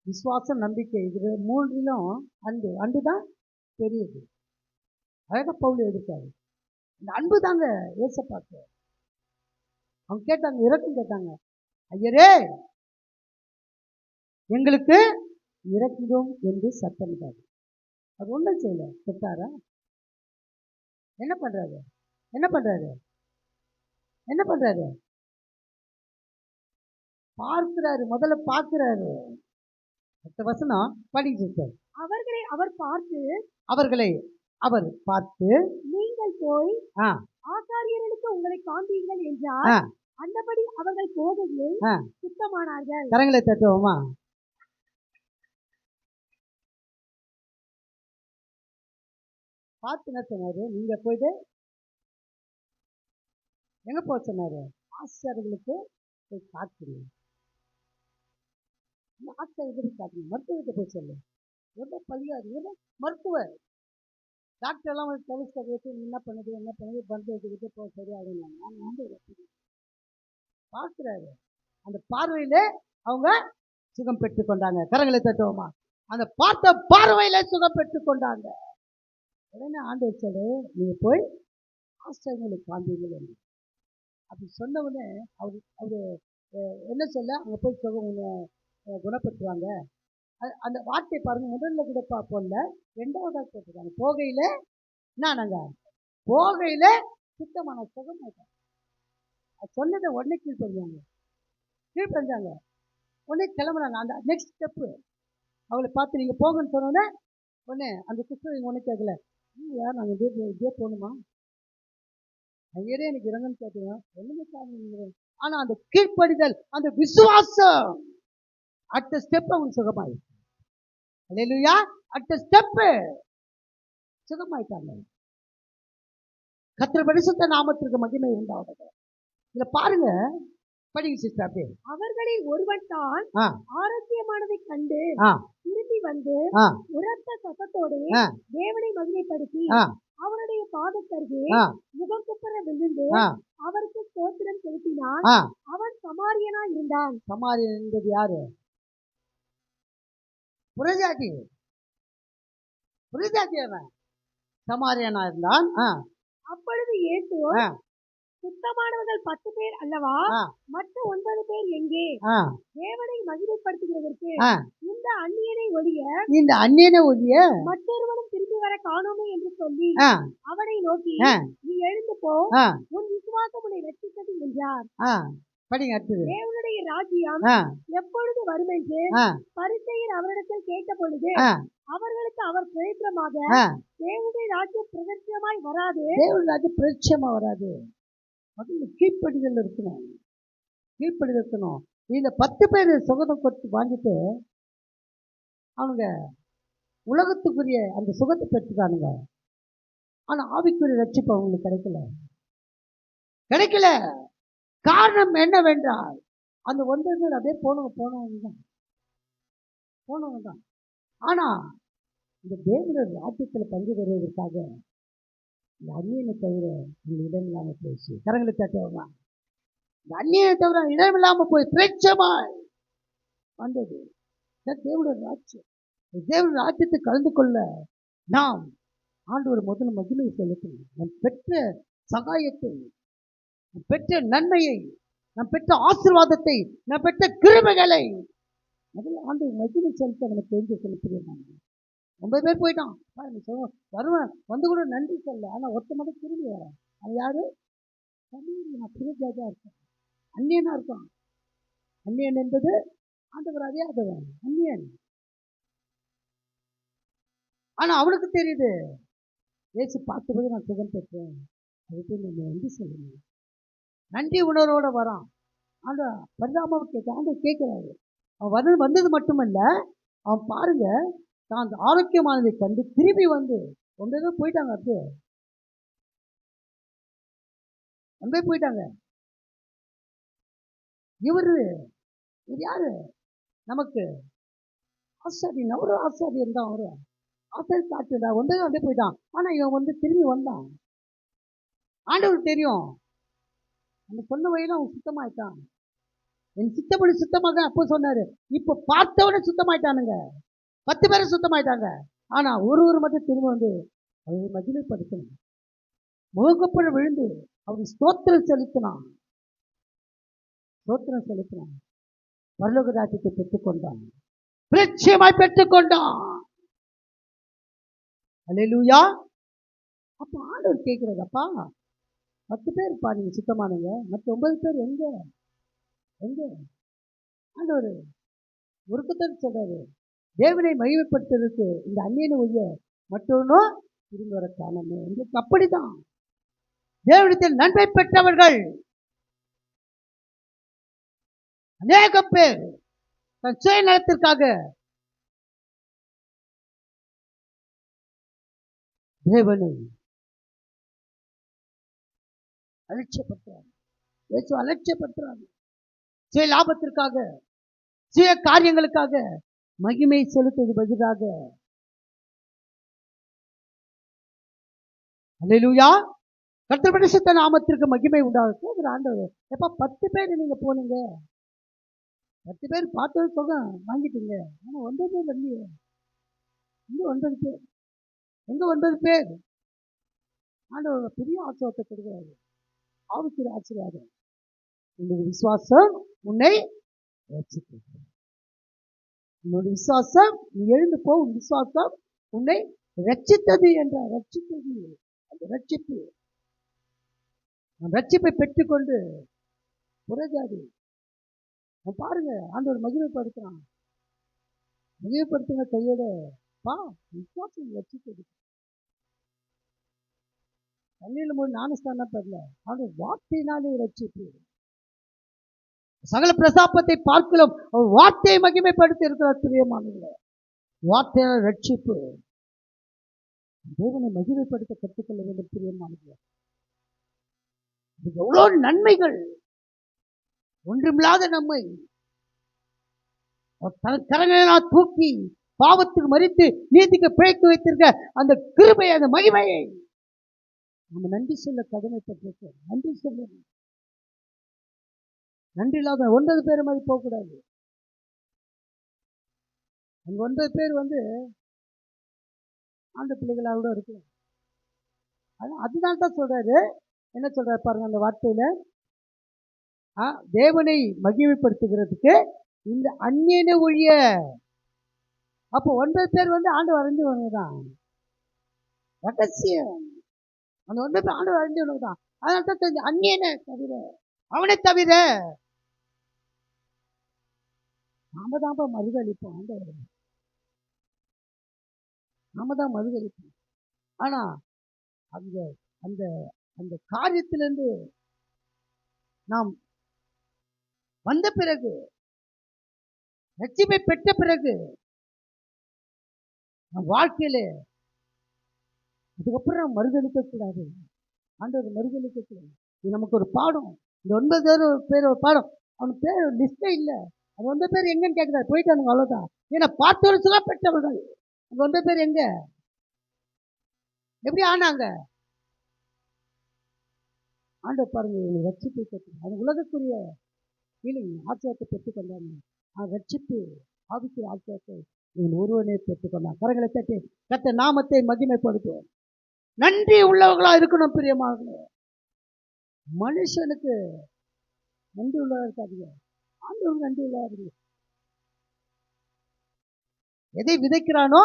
விசுவாசம், நம்பிக்கை. இது மூன்றிலும் அன்பு தான் பெரியது. அழகா பவுல் எடுத்தாரு. இந்த அன்பு தாங்க ஏசப்பாக்கு. அவங்க கேட்டாங்க, இரக்கம் கேட்டாங்க. ஐயரே எங்களுக்கு இரக்கம் என்று சத்தமிட்டாரு. அது ஒன்றும் செய்யல. கேட்டாரா? என்ன பண்றாரு? பார்க்கிறாரு. முதல்ல பார்க்கிறாரு. அடுத்த வசனம் படிச்சு. அவர்களை அவர் பார்த்து நீங்கள் போய் ஆசாரியர்களுக்கு உங்களை காண்பீர்கள் என்றார். அந்தபடி அவர்கள் போகையில் சுத்தமானார்கள். கரங்களை தட்டுவோமா? பார்த்து என்ன சொன்னாரு? நீங்க போயிட்டு எங்க போக சொன்னாரு? ஆசாரியர்களுக்கு போய் காட்டுங்க. ஆசாரியர்களுக்கு காட்டுங்க. மருத்துவத்தை போய் சொல்லு. ரொம்ப பழியாது. மருத்துவர் டாக்டர் எல்லாம் வந்து டெலிஸ்கோப் வச்சு என்ன பண்ணுது பந்து வச்சுக்கிட்டு போக சரியாகுங்க. நான் வந்து பார்க்கிறாரு. அந்த பார்வையிலே அவங்க சுகம் பெற்றுக் கொண்டாங்க. கரங்களை தட்டுவோமா? அந்த பார்த்த பார்வையில சுகம் பெற்றுக் கொண்டாங்க. உடனே ஆண்டவர் சொல்லு, நீங்க போய் ஆசிரியர்களுக்கு காண்பீர்கள் என்று அப்படி சொன்ன உடனே அவரு என்ன சொல்ல, அங்கே போய் சுகம் குணப்பட்டுவாங்க. அந்த வார்த்தை பாருங்க. முதல்ல கூட போடல, ரெண்டாவதாக போட்டிருக்காங்க. போகையில சுத்தமான சுகம். அது சொன்னதை உடனே கீழ்படிஞ்சாங்க. உடனே கிளம்புறாங்க. அந்த நெக்ஸ்ட் ஸ்டெப்பு அவளை பார்த்து நீங்கள் போங்கன்னு சொன்னோன்னே உடனே அந்த சிஸ்டர் நீங்கள் ஒன்றும் கேட்கல, யார் நாங்கள் இதே போகணுமா, ஐயரே எனக்கு இறங்கன்னு கேட்டீங்க ஒன்றுமே காரணம். ஆனால் அந்த கீழ்ப்படிதல், அந்த விசுவாசம் அடுத்த ஸ்டெப் அவங்களுக்கு சுகமாயிடுச்சு. அல்லேலூயா, அடுத்த ஸ்டெப்பு சுகமாயிட்டாங்க. கர்த்தர் பரிசுத்த நாமத்திற்கு மகிமை உண்டாவதாக. இதுல பாருங்க, படிங்க சிஸ்டர். அப்படியே அவர்களில் ஒருவன் தான் ஆரோக்கியமானதை கண்டு திரும்பி வந்து உரத்த சத்தத்தோடு தேவனை மகிமைப்படுத்தி அவருடைய பாதத்தருகே முகங்குப்புற விழுந்து அவருக்கு ஸ்தோத்திரம் செலுத்தினான். அவன் சமாரியனா இருந்தான். சமாரியன் என்பது யாரு? புறஜாதி. புறஜாதி அவன் சமாரியனா இருந்தான். அப்பொழுது இயேசு, சுத்தமானவர்கள் 10 பேர் அல்லவா, மற்ற 9 பேர் எங்கே? தேவனை மகிமைப்படுத்துகிறதற்கு இந்த அந்நியனை ஒழிய மற்றொருவனும் திரும்பி வர காணோமே என்று சொல்லி அவனை நோக்கி, நீ எழுந்து போ, உன் விசுவாசம் உன்னை ரட்சித்தது என்றார். தேவனுடைய ராஜ்யம் எப்பொழுது வரும் என்று பரிசேயர் அவரிடத்தில் கேட்ட பொழுது அவர்களுக்கு அவர் பிரேத்திரமாக, தேவனுடைய ராஜ்யம் பிரதட்சமாய் வராது. தேவனுடைய ராஜ்யம் பிரதட்சமா வராது. கீழ்ப்படிதல் இருக்கணும், கீழ்ப்படிதல் இருக்கணும். இதுல 10 பேர் சுகத்தை கொடுத்து வாங்கிட்டு அவங்க உலகத்துக்குரிய அந்த சுகத்தை பெற்றுக்கானுங்க. ஆனா ஆவிக்குரிய ரட்சிப்பு அவங்களுக்கு கிடைக்கல. காரணம் என்னவென்றால் அந்த 9 பேர் அப்படியே போனவங்க தான். ஆனா இந்த தேவனுடைய ராஜ்யத்தில் பங்கு பெறுவதற்காக இந்த அந்நியனை தவிர இடம் இல்லாமல் போயிடுச்சு. கரங்களை தட்டுவாங்க. இந்த அந்நியனை தவிர இடம் இல்லாமல் போய் பிரச்சமாய் வந்தது தேவனுடைய ராஜ்யம். தேவனுடைய ராஜ்யத்தை கலந்து கொள்ள நாம் ஆண்டவர் முதல்ல மகிமை செலுத்தணும். நம் பெற்ற சகாயத்தை, பெற்ற நன்மையை, நாம் பெற்ற ஆசீர்வாதத்தை, நாம் பெற்ற கிருபைகளை முதல்ல ஆண்டவர் மகிமை செலுத்த நமக்கு தெரிஞ்சு செலுத்துகிறாங்க. 9 பேர் போயிட்டான். வருவேன் வந்து கூட நன்றி சொல்ல. ஆனால் ஒருத்த மட்டும் திரும்பி வரேன். அது யாரு? நான் புரிஞ்சாதான் இருக்கேன், அந்நியனா இருக்கான். அந்நியன் என்பது ஆண்டவர் அறியாதவன், அந்நியன். ஆனா அவனுக்கு தெரியுது, ஏசு பார்த்தபோது நான் சுகம் பெற்றேன், அதுக்கு நம்ம நன்றி சொல்லணும். நன்றி உணர்வோட வரான். அந்த பரிதாபம் கேட்கிறாரு. அவன் வந்தது மட்டுமல்ல, அவன் பாருங்க, தான் ஆரோக்கியமானதை கண்டு திரும்பி வந்து 9 போயிட்டாங்க. அப்படியே 9 போயிட்டாங்க. இவரு யாரு? நமக்கு ஆசாரியன். அவரு ஆசாரியன் தான். அவரு ஆசாரி காட்டுடா 9 அப்படியே போயிட்டான். ஆனா இவன் வந்து திரும்பி வந்தான். ஆண்டவருக்கு தெரியும், அந்த சொன்ன வழியில அவன் சுத்தமாயிட்டான். என் சித்தப்படி சுத்தமாக அப்போ சொன்னாரு. இப்ப பார்த்தவனே சுத்தமாயிட்டானுங்க. 10 பேரும் சுத்தமாயிட்டாங்க. ஆனா ஒரு மட்டும் திரும்ப வந்து அவரை மகிமைப்படுத்தணும். முகப்பட விழுந்து அவர் ஸ்தோத்திரம் செலுத்தினான். பரலோக ராஜ்யத்தை பெற்றுக்கொண்டான், பிரச்சயமாய் பெற்றுக்கொண்டான். அல்லேலூயா. அப்ப ஆண்டவர் கேட்கிறதப்பா, 10 பேர்ப்பா நீங்க சுத்தமானங்க, மற்ற 9 பேர் எங்க? ஆண்டவர் ஒருக்கத்தான் சொல்றாரு, தேவனை மகிமைப்படுத்துறதுக்கு இந்த அந்நியனை ஒழிய மற்றொன்னும் திரும்பி வர காரணமே. எங்களுக்கு அப்படிதான். தேவனிடத்தில் நன்மை பெற்றவர்கள் அநேக பேர் தன் சுயநலத்திற்காக தேவனை அலட்சியப்படுத்துறாங்க. சுய லாபத்திற்காக, சுய காரியங்களுக்காக மகிமை செலுத்துவது பதிலாக. அல்லேலூயா. கர்த்தர் பரிசுத்த நாமத்திற்கு மகிமை உண்டாகும். ஆண்டவர் எப்ப 10 பேர் நீங்க போனீங்க, 10 பேர் பார்த்தது சொல்றேன் வாங்கிட்டீங்க. ஆனா 9 பேர் வரலையே. இன்னும் 9 பேர் எங்க? 9 பேர். ஆண்டவர் பெரிய ஆசீர்வாதத்தை கொடுக்கிறாரு. ஆவிக்குரிய ஆசீர்வாதம். உன்னுடைய விசுவாசம் உன்னை ரட்சித்தது. உன்னுடைய விசுவாசம், நீ எழுந்து போ, உன் விசுவாசம் உன்னை ரட்சித்தது என்ற ரட்சித்தது. அந்த ரட்சிப்பு, அந்த ரட்சிப்பை பெற்றுக்கொண்டு புறஜாதி பாருங்க ஆண்டவர் மகிமைப்படுத்துறான். மகிமைப்படுத்துங்க கையோட. பா விசுவாசம் வச்சுக்கிறது. தண்ணியில் போய் ஞானஸ்தானம் பெறல, அது வார்த்தையினாலே ரட்சிப்பு. சகல பிரசாபத்தை பார்க்கலாம் அவர் வார்த்தையை மகிமைப்படுத்தி இருக்கிறார் பிரியமானவர்களே. வார்த்தையான ரட்சிப்பு. தேவனை மகிமைப்படுத்த கற்றுக்கொள்ள வேண்டும் பிரியமானவர்களே. எவ்வளவு நன்மைகள். ஒன்றுமில்லாத நம்மை கரங்களெல்லாம் தூக்கி பாவத்துக்கு மறித்து நீதிக்கு பிழைத்து வைத்திருக்க அந்த கிருபை, அந்த மகிமையை நம்ம நன்றி சொல்ல கடமைப்பட்டிருக்கோம். நன்றி சொல்ல. நன்றி இல்லாத 9 பேர் மாதிரி போகக்கூடாது. அந்த 9 பேர் ஆண்டு பிள்ளைகளாக கூட இருக்கலாம். அதனால தான் சொல்றாரு, என்ன சொல்றாரு பாருங்க அந்த வார்த்தையில, தேவனை மகிமைப்படுத்துகிறதுக்கு இந்த அந்நியனை ஒழிய. அப்போ 9 பேர் ஆண்டு வரைஞ்சவங்க தான். ரகசியம். அந்த 9 பேர் ஆண்டு வரைஞ்சவங்க தான். அதனால தான் அந்நியனை தவிர, அவனை தவிர நாம தான் மறுதளிப்போம். ஆண்டவர் நாம தான் மறுதளிப்போம். ஆனா அந்த அந்த அந்த காரியத்திலிருந்து நாம் வந்த பிறகு, ரட்சிப்பை பெற்ற பிறகு, நம் வாழ்க்கையில அதுக்கப்புறம் மறுதளிக்க கூடாது. ஆண்டவர் மறுதளிக்க கூடாது. இது நமக்கு ஒரு பாடம். இந்த 9 பேர் ஒரு பாடம். அவன் பேர் லிஸ்டே இல்லை. அது 9 பேர் எங்கன்னு கேட்கிறாரு. போயிட்டானுங்க, அவ்வளவுதான். ஏன்னா பார்த்தவர்கள் சுக பெற்றவர்கள். அந்த 9 பேர் எங்க, எப்படி ஆனாங்க? ஆண்டவர் பாருங்க, ரட்சிப்பை பெற்று அது உலகக்குரிய ஃபீலிங் ஆச்சரியத்தை பெற்றுக்கொண்டாங்க. ரட்சிப்பு ஆவிக்குரிய ஆச்சரியத்தை இவன் ஒருவனே பெற்றுக்கொண்டான். கரங்களை தட்டி கர்த்தர் நாமத்தை மகிமைப்படுத்துவோம். நன்றி உள்ளவர்களா இருக்கணும் பிரியமானவர்களே. மனுஷனுக்கு நன்றி உள்ளவா இருக்காதீங்க, ஆண்டவருக்கு நன்றி உள்ளவா இருங்க. எதை விதைக்கிறானோ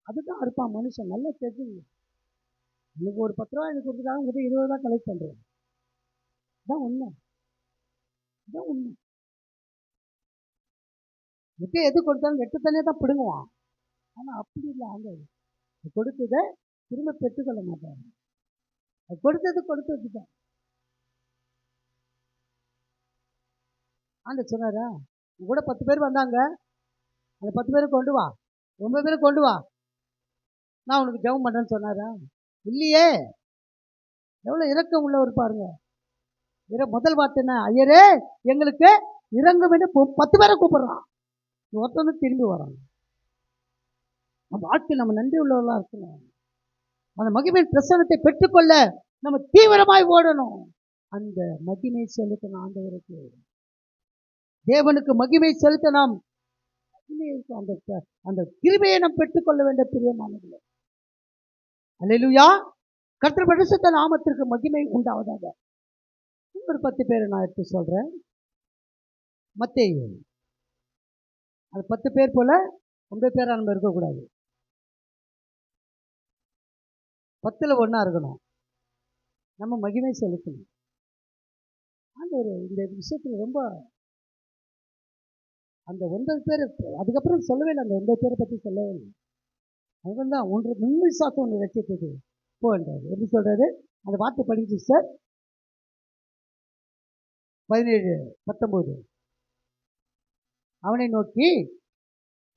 அதுதான் அறுப்பான் மனுஷன். நல்லா தெரிஞ்சுங்க. எனக்கு ஒரு 10 ரூபா எனக்கு கொடுத்துருக்காங்க, உங்கள்கிட்ட 20 ரூபா கலெக்ட் பண்றேன். இதான் உண்மை. இதான் உண்மை. எட்டு எது கொடுத்தாலும் 8 தண்ணியை தான் பிடுங்குவான். ஆனா அப்படி இல்லை. ஆண்டவர் கொடுத்ததை திரும்ப பெற்றுக்கொள்ள மாட்டாங்க. கொடுத்தது கொடுத்ததுதான். ஆண்டவர் சொன்னாரா, கூட 10 பேர் வந்தாங்க, அந்த 10 பேரை கொண்டு வா, 9 பேரை கொண்டு வா, நான் உனக்கு ஜெபம் பண்றேன்னு சொன்னாரா? இல்லையே. எவ்வளவு இரக்கம் உள்ளவர் பாருங்க. முதல் வார்த்தை என்ன? ஐயரே எங்களுக்கு இறங்கும் என்று 10 பேரை கூப்பிடுறான். ஒருத்தவங்க திரும்பி வராங்க. நம்ம வாழ்க்கையில் நம்ம நன்றி உள்ளவர்களா இருக்கணும். அந்த மகிமையின் பிரசன்னத்தை பெற்றுக்கொள்ள நம்ம தீவிரமாய் ஓடணும். அந்த மகிமை செலுத்தணும் ஆண்டவருக்கு. தேவனுக்கு மகிமை செலுத்த நாம் அந்த அந்த கிருபையை நாம் பெற்றுக்கொள்ள வேண்டிய பிரியமானவர்களே. அல்லேலூயா. கர்த்தர் பரிசுத்த நாமத்திற்கு மகிமை உண்டாவதாக. ஒரு 10 பேரை நான் எடுத்து சொல்றேன். மத்தேயு அது 10 பேர் போல 9 பேரா நம்ம இருக்கக்கூடாது. 10ல் 1 இருக்கணும். நம்ம மகிமை செலுத்தணும். ஆண்டவர் இந்த விஷயத்துல ரொம்ப அந்த 9 பேர் அதுக்கப்புறம் சொல்லவே இல்லை. அந்த 9 பேரை பற்றி சொல்லவே இல்லை. அதுதான் ஒன்று முன்விசுவாசம் ஒன்று வச்சுட்டு போன்றாரு. எப்படி சொல்றாரு அந்த வார்த்தை படிச்சு சார். 17-19 அவனை நோக்கி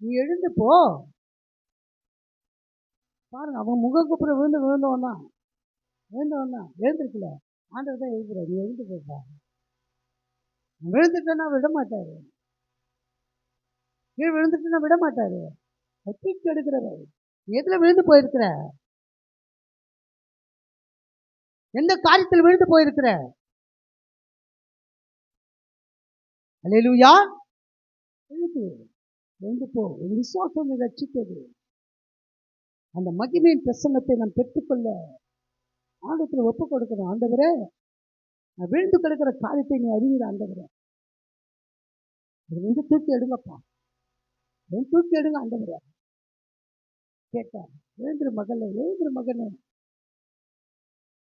நீ எழுந்து போ. பாருங்க, அவன் முகக்குப்புற விழுந்தவனா எழுந்திருக்கல. ஆண்டவர் தான் எழுதுறாரு, நீ எழுந்து போப்பா. விழுந்துட்டேன்னா விட மாட்டாரு. கீழே விழுந்துட்டுன்னா விட மாட்டாரு. தூக்கி எடுக்கிறவர். எதுல விழுந்து போயிருக்கிற? எந்த காரியத்தில் விழுந்து போயிருக்கிற? அல்லேலூயா. எழுந்து போ. விசுவாசம் ரட்சித்தது. அந்த மகிமையின் பிரசன்னத்தை நாம் பெற்றுக்கொள்ள ஆண்டவத்தில் ஒப்பு கொடுக்கணும். ஆண்டவரே, நான் விழுந்து கிடக்கிற காரியத்தை நீ அறிவிற ஆண்டவரே, தூக்கி எடுங்கப்பா, தூக்கி எடுங்க ஆண்டவரே. கேட்டார், எழுந்திரு மகளே, எழுந்திரு மகனே,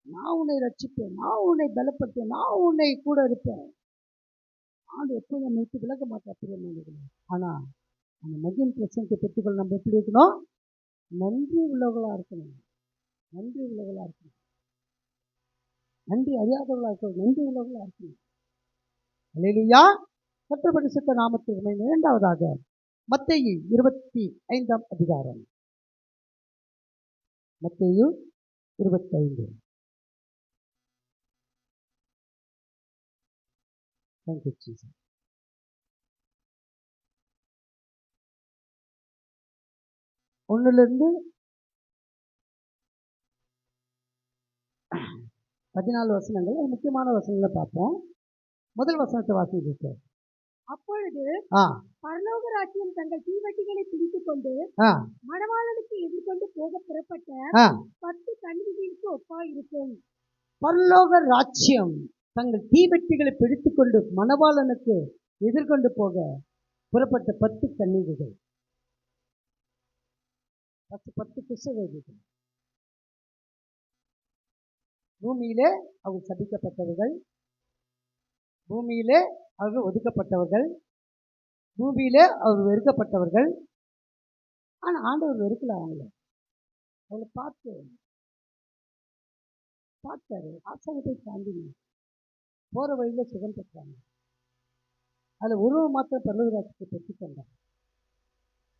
நான் உன்னை ரட்சிப்பேன், நான் உன்னை பலப்படுத்தேன், நான் உன்னை கூட இருப்பேன். ஆண்டு எப்போதும் நிறுத்தி விலக மாட்டேன். ஆனா அந்த மகிமை பிரசனத்தை பெற்றுக்கொள்ள நம்ம எப்படி இருக்கணும்? நன்றி உள்ளவர்களாக இருக்கணும். நன்றி உள்ளவர்களாக இருக்கணும். நன்றி அறியாதவர்களாக இருக்கணும். நன்றி உள்ளவர்களாக இருக்கணும். அல்லேலூயா. கர்த்தருடைய பரிசுத்த நாமத்துக்கு மகிமை. இரண்டாவதாக மத்தேயு 25ஆம் அதிகாரம். மத்தேயு 25. Thank you, Jesus. ஒன்றிலிருந்து 14 வசனங்கள், முக்கியமான வசனங்களை பார்ப்போம். முதல் வசனத்தை வாசிக்க. அப்பொழுது பரலோக ராஜ்யம் தங்கள் தீவட்டிகளை பிடித்துக் கொண்டு மணவாளனுக்கு எதிர்கொண்டு போக புறப்பட்ட 10 கன்னிகைகளுக்கு ஒப்பாயிருக்கும். பரலோக ராஜ்யம் தங்கள் தீவட்டிகளை பிடித்துக் கொண்டு மணவாளனுக்கு எதிர்கொண்டு போக புறப்பட்ட 10 கன்னிகைகள். 10 கிறிஸ்தவர்கள். பூமியிலே அவர்கள் சபிக்கப்பட்டவர்கள், பூமியிலே அவர்கள் ஒதுக்கப்பட்டவர்கள், பூமியிலே அவர் வெறுக்கப்பட்டவர்கள். ஆனால் ஆண்டவர் வெறுக்கல அவங்கள பார்த்தாரு. ஆசாரத்தை தாண்டி போற வழியில சுகம் பெற்றாங்க. அதுல ஒருவ மாத்திரம் பரலோகத்தை பெற்றுக்கொண்டாங்க.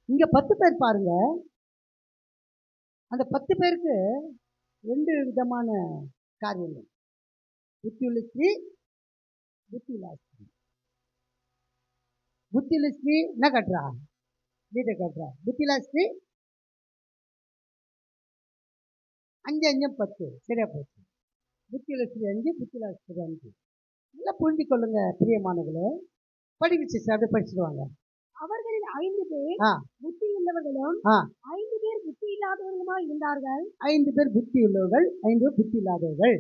இங்க 10 பேர் பாருங்க. அந்த 10 பேருக்கு 2 விதமான காரியங்கள். புத்தியுள்ள ஸ்திரீ, புத்தியில்லா ஸ்திரீ. புத்தியுள்ள ஸ்திரீ என்ன கட்டுறா? வீட்டை கட்டுறா. புத்தியில்லா ஸ்திரீ 5 5 10. சரியா போச்சு. புத்தியுள்ள ஸ்திரீ 5, புத்தியில்லா ஸ்திரீ 5. நல்லா புரிஞ்சு கொள்ளுங்க பிரியமானவர்களே. படிக்க அப்படியே படிச்சுடுவாங்க. அவர்களில் 5 பேர் புத்தி உள்ளவர்களும் 5 பேர் புத்தி இல்லாதவர்களுமா இருந்தார்கள். 5 பேர் புத்தி உள்ளவர்கள், 5 பேர் புத்தி இல்லாதவர்கள்.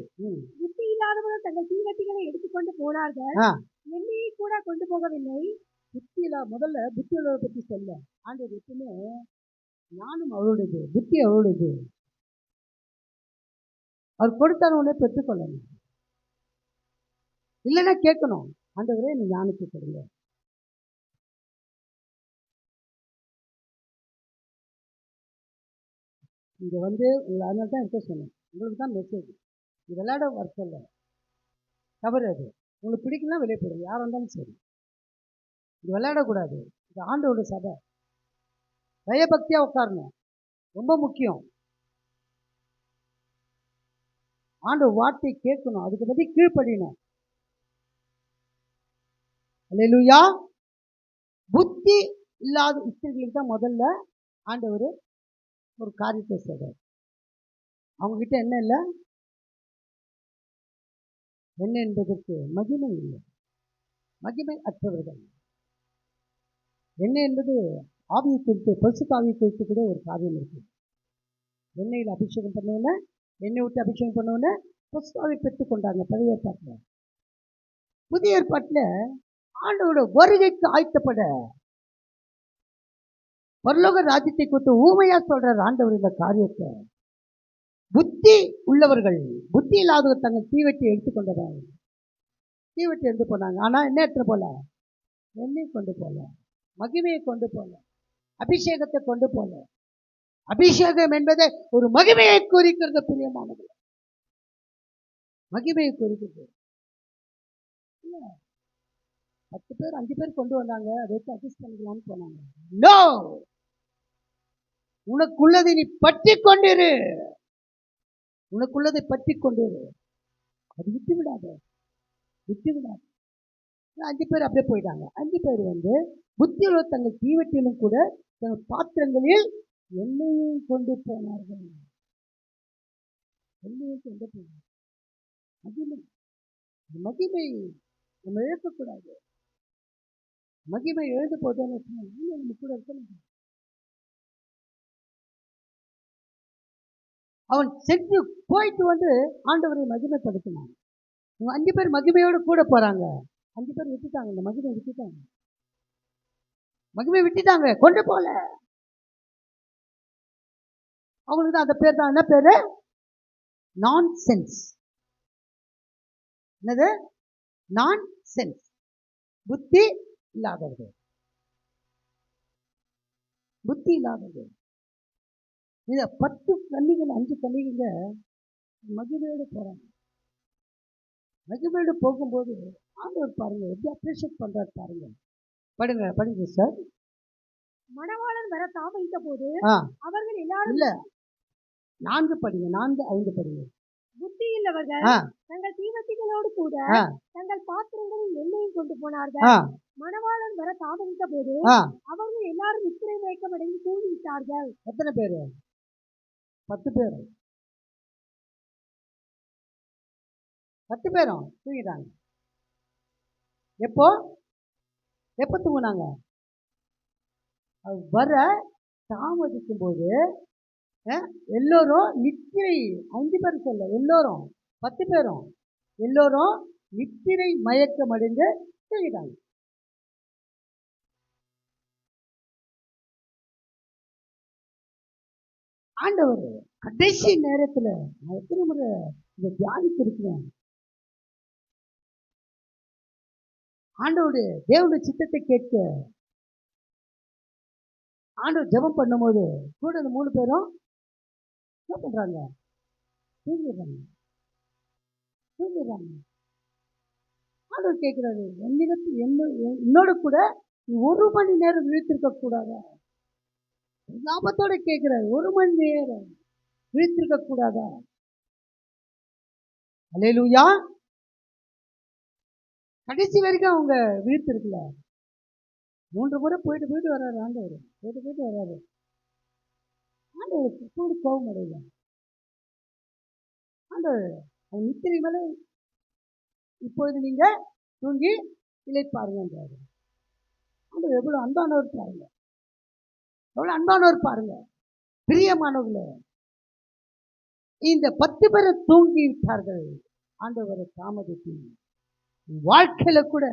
புத்தி இல்லாதவர்கள் தங்கள் தீவட்டிகளை எடுத்துக்கொண்டு போனார்கள், எண்ணெயை கூட கொண்டு போகவில்லை. முதல்ல புத்தி உள்ளவரை பற்றி சொல்ல ஆண்டவர் எப்பவுமே ஞானம் அவருடையது, புத்தி அவருடையது. அவர் கொடுத்தான உடனே பெற்றுக்கொள்ளணும். இல்லைன்னா கேட்கணும், ஆண்டவரே நீ ஞானத்தை கொடுங்க. இங்கே உங்களை அதனால தான் இருக்க சொன்னேன். உங்களுக்கு தான் மெசேஜ். இது விளையாட வர சொல்ல தவறு. அது உங்களுக்கு பிடிக்கலாம், வெளியே போடுங்க. யார் வந்தாலும் சரி, இது விளையாடக்கூடாது. இது ஆண்டோட சபை. பயபக்தியாக உட்காரணும், ரொம்ப முக்கியம். ஆண்டு வார்த்தை கேட்கணும், அதுக்கு பற்றி கீழ்ப்படியணும். அல்லேலூயா. புத்தி இல்லாத ஸ்திரீகளுக்கு தான் முதல்ல ஆண்டவர் ஒரு காரியத்தை செய்றார். அவங்க கிட்ட என்ன இல்லை? என்ன என்பதற்கு மகிமை இல்லை, மகிமை அற்றவர்கள். என்ன என்பது ஆவியை குறித்து, பரிசுத்த ஆவியை குறித்து கூட ஒரு காரியம் இருக்கு. எண்ணெயில் அபிஷேகம் பண்ணுவோன்னே, எண்ணெய் விட்டு அபிஷேகம் பண்ணுவோன்னே பரிசுத்த ஆவியை பெற்றுக்கொண்டாங்க பழைய ஏற்பாட்டில். புதிய ஏற்பாட்டில் ஆண்டவரோட வருகைக்கு ஆயத்தப்பட பரலோக ராஜ்யத்தை குறித்து ஊமையா சொல்றார் ஆண்டவர் இந்த காரியத்தை. புத்தி உள்ளவர்கள், புத்தி இல்லாதவர் தங்கள் தீவெட்டி எடுத்துக்கொண்டதாங்க. தீவெட்டி எடுத்து போனாங்க. ஆனா என்ன எடுத்து போல? எண்ணெய் கொண்டு போல, மகிமையை கொண்டு போல, அபிஷேகத்தை கொண்டு போல. அபிஷேகம் என்பதை ஒரு மகிமையை குறிக்கிறது பிரியமானது. மகிமையை குறிக்கிறது. 10 பேர் 5 பேர் கொண்டு வந்தாங்க, அதை வச்சு அட்ஜஸ்ட் பண்ணிக்கலாம்னு போனாங்க. நோ, உனக்குள்ளதை நீ பற்றி கொண்டிரு. உனக்குள்ளதை பற்றி கொண்டிரு. அது விட்டு விடாத, விட்டு விடாத. 5 பேர் அப்படியே போயிட்டாங்க. 5 பேர் புத்தியுள்ள தங்கள் தீவட்டியிலும் கூட தங்கள் பாத்திரங்களில் எண்ணெயும் கொண்டு போனார்கள். எண்ணெயும் கொண்டு போனார்கள். மகிமை, மகிமை நம்ம இழக்கக்கூடாது. மகிமை எழுந்து போதுன்னு நம்ம கூட இருக்கணும். அவன் சென்று போயிட்டு ஆண்டவரை மகிமைப்படுத்தினான். 5 பேர் மகிமையோடு கூட போறாங்க. 5 பேர் விட்டுட்டாங்க, இந்த மகிமை விட்டுட்டாங்க. மகிமை விட்டுட்டாங்க, கொண்டு போல. அவங்களுக்கு தான் அந்த பேர் தான். என்ன பேரு? நான் சென்ஸ். என்னது? நான் சென்ஸ், புத்தி இல்லாதவர்கள். புத்தி இல்லாதது. இத 10 கன்னிகள் 5 கன்னிகைங்க மகிமையோடு போறாங்க. மகிமையோடு போகும்போது ஆண்டவர் பாருங்க எப்படி அப்ரிஷியேட் பண்றாரு பாருங்க. படிங்க சார். மணவாளன் வர தாமதித்த போது அவர்கள் எல்லாரும் இல்ல 4 படிங்க, 4, 5 படிங்க. புத்தி இல்லவர்கள் தங்கள் தீவட்டிகளோடு கூட தங்கள் பாத்திரங்களில் எண்ணெயும் கொண்டு போனார்கள். மணவாளன் வர தாமதித்த போது அவர்கள் எல்லாரும் நித்திரை மயக்கம் அடைந்து தூங்கி விட்டார்கள். எத்தனை பேரு? 10 பேர். 10 பேரும் தூங்கிட்டாங்க. எப்போ தூங்கினாங்க? வர தாமதிக்கும் போது எல்லோரும் நித்திரை, 5 பேர் சொல்ல, எல்லோரும் 10 பேரும் எல்லோரும் நித்திரை மயக்கம் அடைந்து தூங்கிட்டாங்க. ஆண்டவர் கடைசி நேரத்துல நான் எத்தனை முறை இந்த தியானித்து இருக்கிறேன். ஆண்டவருடைய தேவனுடைய சித்தத்தை கேட்க ஆண்டவர் ஜெபம் பண்ணும்போது கூட இந்த 3 பேரும் என்ன பண்றாங்க? தூங்கிடுறாங்க. ஆண்டவர் கேட்கிறாரு, என்னோட கூட 1 மணி நேரம் விழித்திருக்க கூடாதா? லாபத்தோட கேட்கிறாரு, 1 மணி நேரம் விழித்திருக்க கூடாதா? அல்லேலூயா. கடைசி வரைக்கும் அவங்க விழித்திருக்கல. 3 முறை போயிட்டு வர்றாரு ஆண்டவர். போயிட்டு வர்றாரு. ஆண்டவர் கோபம் அடையல. ஆண்டவர் அவங்க நித்திரை மேல இப்பொழுது நீங்க தூங்கி இளைப்பாருங்கன்றாரு. ஆண்டவர் எவ்வளவு அன்பானவர் பாருங்க, எவ்வளவு அன்பானவர் பாருங்க. பிரியமானவர்களே, இந்த 10 பேரை தூங்கி விட்டார்கள். ஆண்டவரை தாமதித்து வாழ்க்கையில கூட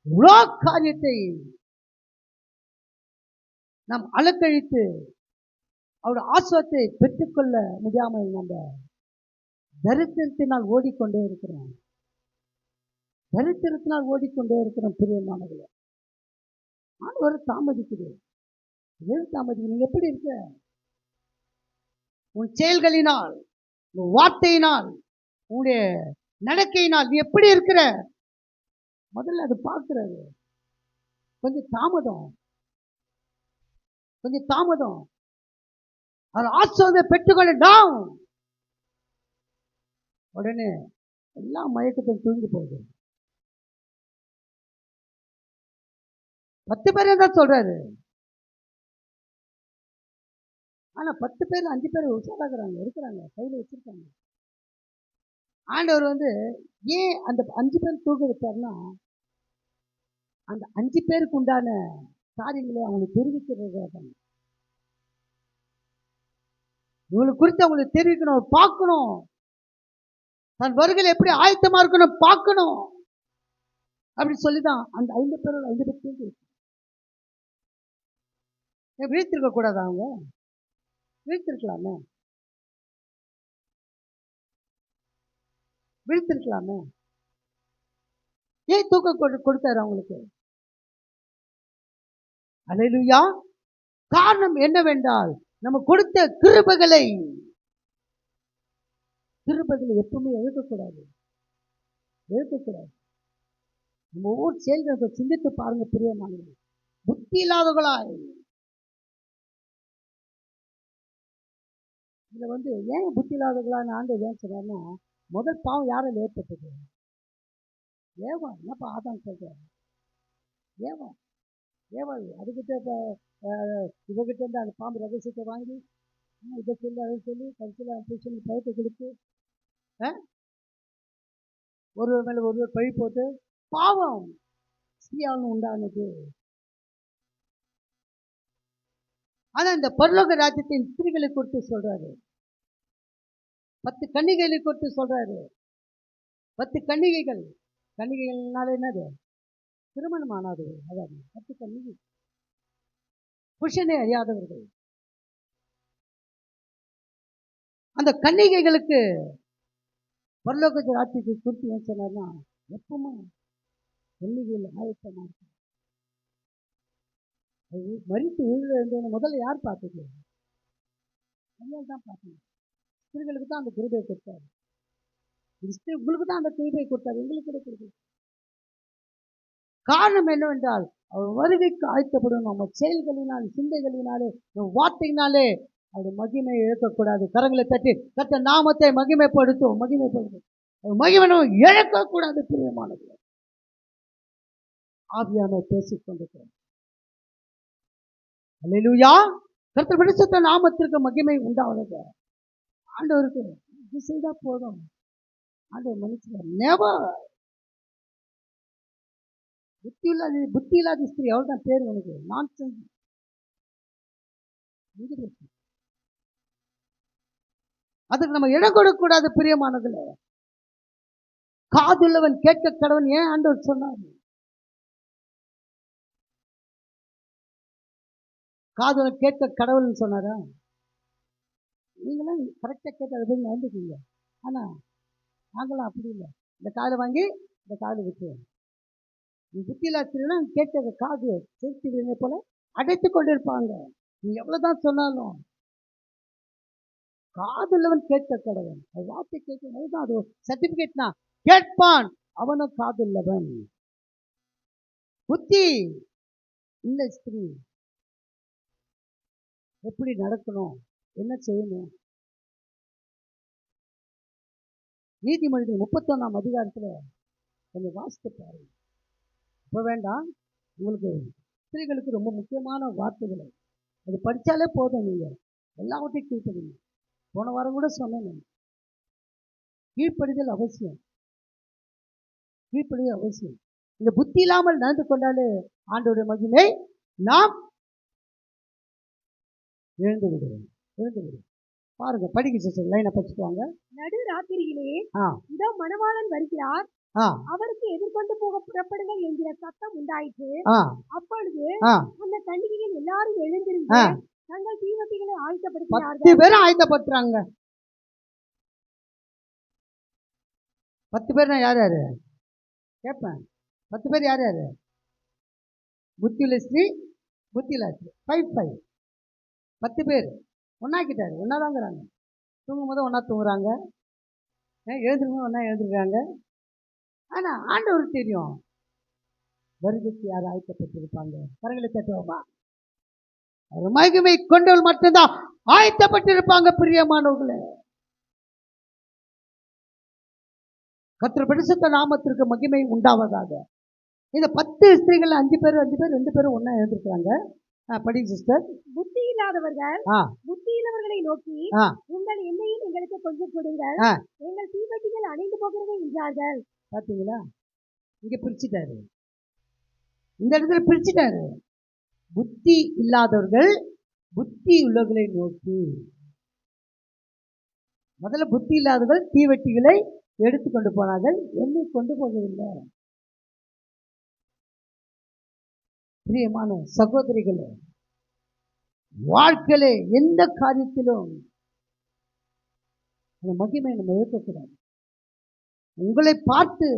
இவ்வளோ காரியத்தை நாம் அலக்கழித்து அவருடைய ஆசீர்வாதத்தை பெற்றுக்கொள்ள முடியாமல் நம்ம தரித்திரத்தினால் ஓடிக்கொண்டே இருக்கிறோம். பிரியமானவர்களே, ஆண்டவரை தாமதிக்குது. நீங்க எப்படி இருக்க? உன் செயல்களினால், உன் வார்த்தையினால், உன்னுடைய நடக்கையினால் நீ எப்படி இருக்கிற? முதல்ல அது பார்க்கிறது. கொஞ்சம் தாமதம். அது ஆசீர்வாதத்தை பெற்றுக்கொள்ளலாம். உடனே எல்லா மயக்கத்தையும் தூங்கி போகுது. 10 பேரே தான் சொல்றாரு. ஆனா 10 பேர் 5 பேர் இருக்கிறாங்க, கையில வச்சிருக்காங்க. ஆண்டவர் ஏன் அந்த 5 பேர் தூங்க வச்சாருன்னா, அந்த 5 பேருக்கு உண்டான காரியங்களை அவங்களுக்கு தெரிவிக்கிறது. இவங்களுக்கு குறித்து அவங்களுக்கு தெரிவிக்கணும், பார்க்கணும். தன் வருகையில் எப்படி ஆயத்தமா இருக்கணும் பார்க்கணும். அப்படி சொல்லிதான் அந்த 5 பேரோட 5 பேர் தூங்கி விழித்திருக்க கூடாது. அவங்க விழித்திருக்கலாமே. ஏன் தூக்கம் கொடுத்தாரு அவங்களுக்கு? அல்லேலூயா. காரணம் என்னவென்றால், நம்ம கொடுத்த கிருபைகளை எப்பவுமே எழுதக்கூடாது. நம்ம ஒவ்வொரு செயல்களை சிந்தித்து பாருங்க பிரியமானவர்களே. புத்தி இல்லாதவர்களாய் இதுல ஏன் புத்தி இல்லாதவர்களான்னு ஆண்டவர் ஏன் சொன்னார்னா, முதல் பாவம் யாரால் ஏற்பட்டது? ஏவா. என்னப்பா ஆதாம் சொல்றாரு? ஏவா அதுக்கிட்ட இவகிட்ட இருந்து அந்த பாம்பு ரகசியத்தை வாங்கி இதை சொல்லி அதை சொல்லி கடைசியில் பழத்தை கொடுத்து ஒருவர் மேல ஒருவர் பழி போட்டு பாவம் ஸ்திரீயாலும் உண்டானது. ஆனா இந்த பரலோக ராஜ்யத்தின் ஸ்திரீகளை குறித்து சொல்றாரு. 10 கன்னிகைகளை குறித்து சொல்றாரு. 10 கன்னிகைகள்னால என்னது? திருமணமானவர்கள். அதாவது 10 கன்னிகை, புருஷனை அறியாதவர்கள். அந்த கன்னிகைகளுக்கு பரலோக ராஜ்யத்தை குறித்து ஏன் சொன்னார்னா, எப்பவுமே கன்னிகைகள் ஆயத்தமா இருக்கு. மறித்து விழுந்தவனை முதல்ல யார் பார்த்தது? தான் பார்த்தது. ஸ்திரீகளுக்கு தான் அந்த கிருபையை கொடுத்தாரு. உங்களுக்கு தான் அந்த கிருபையை கொடுத்தாரு, எங்களுக்கு கொடுக்குறது. காரணம் என்னவென்றால் அவர் வருகைக்கு ஆயத்தப்படும் நம்ம செயல்களினாலே, சிந்தைகளினாலே, வார்த்தையினாலே அவருடைய மகிமையை இழக்கக்கூடாது. கரங்களை தட்டி கர்த்தர் நாமத்தை மகிமைப்படுத்தும். மகிமை இழக்கக்கூடாது. பிரியமானது ஆவியானவர் பேசிக் கொண்டிருக்கிறார். அல்லேலூயா. கர்த்தர் பரிசுத்த நாமத்திற்கு மகிமை உண்டாவதாக. ஆண்டவருக்கு இது செய்தா போதும். ஆண்டவர் மனுஷன் நெவர். புத்தி இல்லாத ஸ்திரீ அவள் தான் பேர் உனக்கு. நான்சென்ஸ். அதுக்கு நம்ம இடம் கொடுக்கக்கூடாது. பிரியமானதுல காதுள்ளவன் கேட்க கடவன் ஏன் ஆண்டவர் சொன்னார்? காதுள்ளவன் கேட்க கடவுள்னு சொன்னாரா? நீங்களாம் கரெக்டாக கேட்டு அதை போய் நடந்துக்கீங்க. ஆனா நாங்களாம் அப்படி இல்லை. இந்த காதை வாங்கி இந்த காதை விட்டு புத்தியிலாச்சிரியெல்லாம் கேட்க காது சேர்த்து போல அடைத்து கொண்டிருப்பாங்க. நீ எவ்வளவுதான் சொன்னாலும் காதுள்ளவன் கேட்க கடவன். வார்த்தை கேட்க அது சர்டிபிகேட்னா கேட்பான் அவனும் காதுள்ளவன். புத்தி இல்லை ஸ்திரீ எப்படி நடக்கணும், என்ன செய்யணும்? நீதிமொழிகள் 31ஆம் அதிகாரத்துல கொஞ்சம் வாசித்து பாருங்க. இப்போ வேண்டாம், உங்களுக்கு ஸ்திரீகளுக்கு ரொம்ப முக்கியமான வார்த்தைகள் அது படித்தாலே போதும். நீங்கள் எல்லாவற்றையும் கீழ்ப்படுங்க. போன வாரம் கூட சொன்னேன், கீழ்ப்படிதல் அவசியம். கீழ்ப்படிதல் அவசியம். இந்த புத்தி இல்லாமல் நடந்து கொண்டாலே ஆண்டவருடைய மகிமை நாம் எழுந்து விடுவோம். பாருங்க, படிக்க சிஸ்டர், லைனை படிச்சுட்டு வாங்க. நடு ராத்திரியிலே இதோ மணவாளன் வருகிறார், அவருக்கு எதிர்கொண்டு போக புறப்படுங்கள் என்கிற சத்தம் உண்டாயிற்று. அப்பொழுது அந்த கன்னிகைகள் எல்லாரும் எழுந்திருந்து தங்கள் தீவட்டிகளை ஆயத்தப்படுத்தினார்கள். 10 பேர் ஆயத்தப்படுத்துறாங்க. 10 பேர்னா யார் யாரு கேட்பேன்? 10 பேர் யார் யாரு? புத்தியுள்ள ஸ்ரீ, புத்தியில்லா ஸ்ரீ. 5 10 பேர் ஒன்னாக்கிட்டாரு. ஒன்னாதாங்கிறாங்க. தூங்கும் போது ஒன்னா தூங்குறாங்க, எழுந்திருக்கும் ஒன்னா எழுந்திருக்காங்க. ஆனா ஆண்டவருக்கு தெரியும் வருகைக்கு யார் ஆயத்தப்பட்டிருப்பாங்க. கரங்களை தட்டுவோமா? மகிமை கொண்டவள் மட்டும்தான் ஆயத்தப்பட்டிருப்பாங்க. பிரியமானவர்களே, கர்த்தர் பரிசுத்த நாமத்திற்கு மகிமை உண்டாவதாக. இந்த 10 ஸ்திரீகள் 5 பேர் 2 பேரும் ஒன்னா எழுந்திருக்கிறாங்க. படிங்க சிஸ்டர். புத்தி இல்லாதவர்களை நோக்கி உங்கள் எண்ணெயில் எங்களுக்கு கொஞ்சம் கொடுங்கள், எங்கள் தீவட்டிகள் அணைந்து போகிறது என்றார்கள். பாத்தீங்களா? இங்க பிரிச்சுட்டாரு, இந்த இடத்துல பிரிச்சுட்டாரு. புத்தி இல்லாதவர்கள் புத்தி உள்ளவர்களை நோக்கி. முதல்ல புத்தி இல்லாதவர்கள் தீவட்டிகளை எடுத்துக்கொண்டு போனார்கள், என்னை கொண்டு போகவில்லை. பிரியமான சகோதரிகளே, வாழ்க்கையில எந்த காரியத்திலும் அந்த மகிமை நம்ம இருக்கக்கூடாது. உங்களை பார்த்து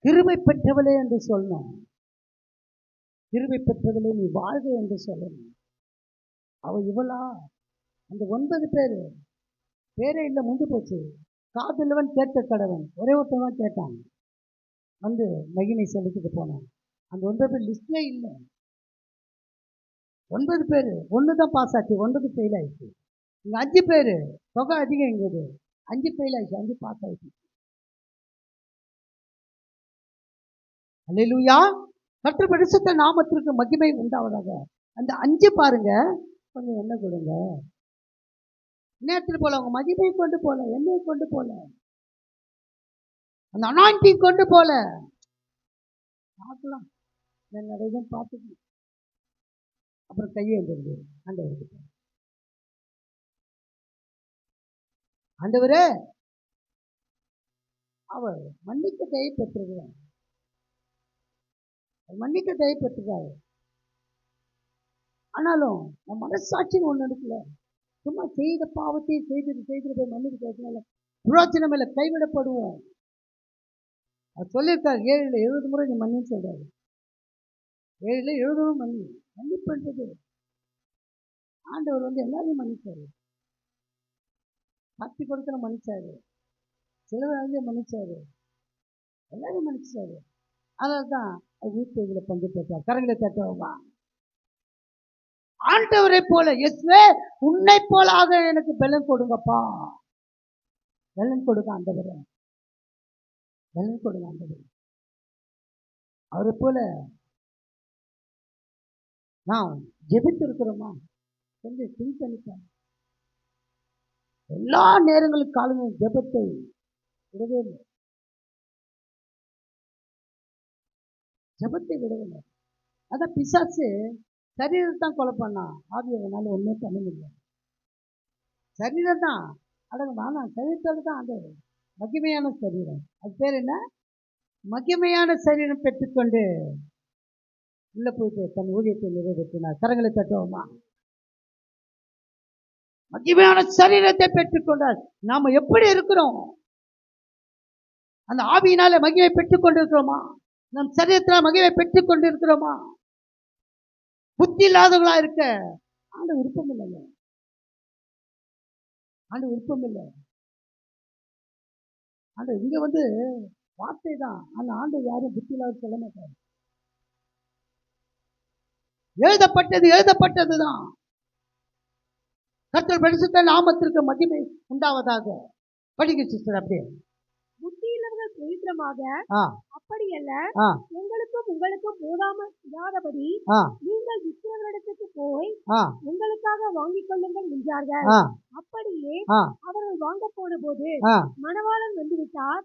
கிருபை பெற்றவளே என்று சொல்லணும். கிருபை பெற்றவளே நீ வாழ்க என்று சொல்லணும். அவ இவளா? அந்த 9 பேர் பேரே இல்லை, முந்து போச்சு. காதுள்ளவன் கேட்க கடவன் ஒரே ஒருத்தன் தான் கேட்டான், வந்து மகிமை செலுத்திட்டு போனான். அந்த 9 பேர் லிஸ்ட்லே இல்லை. 9 பேர் ஒன்று தான் பாஸ் ஆச்சு, 9 ஃபெயில் ஆயிடுச்சு. இங்கே 5 பேர் தொகை அதிகம், இங்கே 5 ஃபெயில் ஆயிடுச்சு, 5 பாஸ் ஆயிடுச்சு. அல்லேலூயா. கர்த்தர் பரிசுத்த நாமத்திற்கு மகிமை உண்டாவதாக. அந்த 5 பாருங்க, கொஞ்சம் என்ன கொடுங்க. நேரத்தில் போல அவங்க மகிமை கொண்டு போல, எண்ணெயை கொண்டு போல, அந்த அனாயிண்டிங் கொண்டு போல. பார்க்கலாம், நான் நிறைய பார்த்துக்கணும். அப்புறம் கையை எழுந்து ஆண்டவருக்கு, ஆண்டவரே அவர் மன்னிக்க தயை பெற்றிருக்கிறார், மன்னிக்க தயை பெற்றிருக்காரு. ஆனாலும் நம்ம மனசாட்சின்னு ஒன்று இருக்குல்ல, சும்மா செய்த பாவத்தை செய்து போய் மன்னிக்க பேசினால புரோச்சனம் இல்லை, கைவிடப்படுவோம். அவர் சொல்லியிருக்காரு 7 70 முறை நீ மன்னின்னு சொல்றாரு. எழுதவும் மன்னிப்புன்றது ஆண்டவர் எல்லாரையும் மன்னிச்சாரு. காட்டி கொடுக்கிற மன்னிச்சாரு, சிலவராக மன்னிச்சாரு, எல்லாரும் மன்னிச்சாரு. அதனால்தான் வீட்டு பங்கு பெற்றார். கரங்களை தட்டுவா. ஆண்டவரை போல இயேசுவே உன்னை போல ஆக எனக்கு பலன் கொடுங்கப்பா. பலன் கொடுங்க ஆண்டவரே, பலன் கொடுங்க ஆண்டவரே. அவரை போல நாம் ஜெபித்து இருக்கிறோமா? கொஞ்சம் திங்க் பண்ணிப்பேன். எல்லா நேரங்களுக்கு காலங்கள் ஜெபத்தை விடவே இல்லை, ஜெபத்தை விடவில்லை. அதான் பிசாசு சரீரத்தான் கொலை பண்ணான், ஆவியனால ஒன்றுமே பண்ண முடியல. சரீரம் தான் அடங்கணும், சரீரத்தோடு தான் ஆண்டவர். மகிமையான சரீரம், அது பேர் என்ன? மகிமையான சரீரம் பெற்றுக்கொண்டு உள்ள போயிட்டு தன் ஊழியத்தை நிறைவேற்றினார். கரங்களை தட்டுவோமா? மகிமையான சரீரத்தை பெற்றுக்கொண்டார். நாம எப்படி இருக்கிறோம்? அந்த ஆவியினால மகிமை பெற்றுக் கொண்டிருக்கிறோமா? நம் சரீரத்தினால் மகிமை பெற்றுக் கொண்டு இருக்கிறோமா? புத்தி இல்லாதவர்களா இருக்க ஆண்டு விருப்பம் இல்லைங்க. ஆண்டு விருப்பம் இல்லை. ஆண்டு இங்க வார்த்தை தான். அந்த ஆண்டு யாரும் புத்தி இல்லாத சொல்ல மாட்டார். எழுதப்பட்டது எழுதப்பட்டதுதான். கர்த்தர் பரிசுத்த நாமத்திற்கு மகிமை உண்டாவதாக. படிக்க சிஸ்டர். அப்படியே புத்தியுள்ளவர்கள் பிரயோஜனமாக அப்படி அல்ல, எங்களுக்கும் உங்களுக்கும் போதாமல் இராதபடி நீங்கள் விற்கிறவரிடத்துக்கு போய் உங்களுக்காக வாங்கிக் கொள்ளுங்கள் என்றார்கள். அப்படியே அவர்கள் வாங்க போன போது மணவாளன் வந்துவிட்டார்.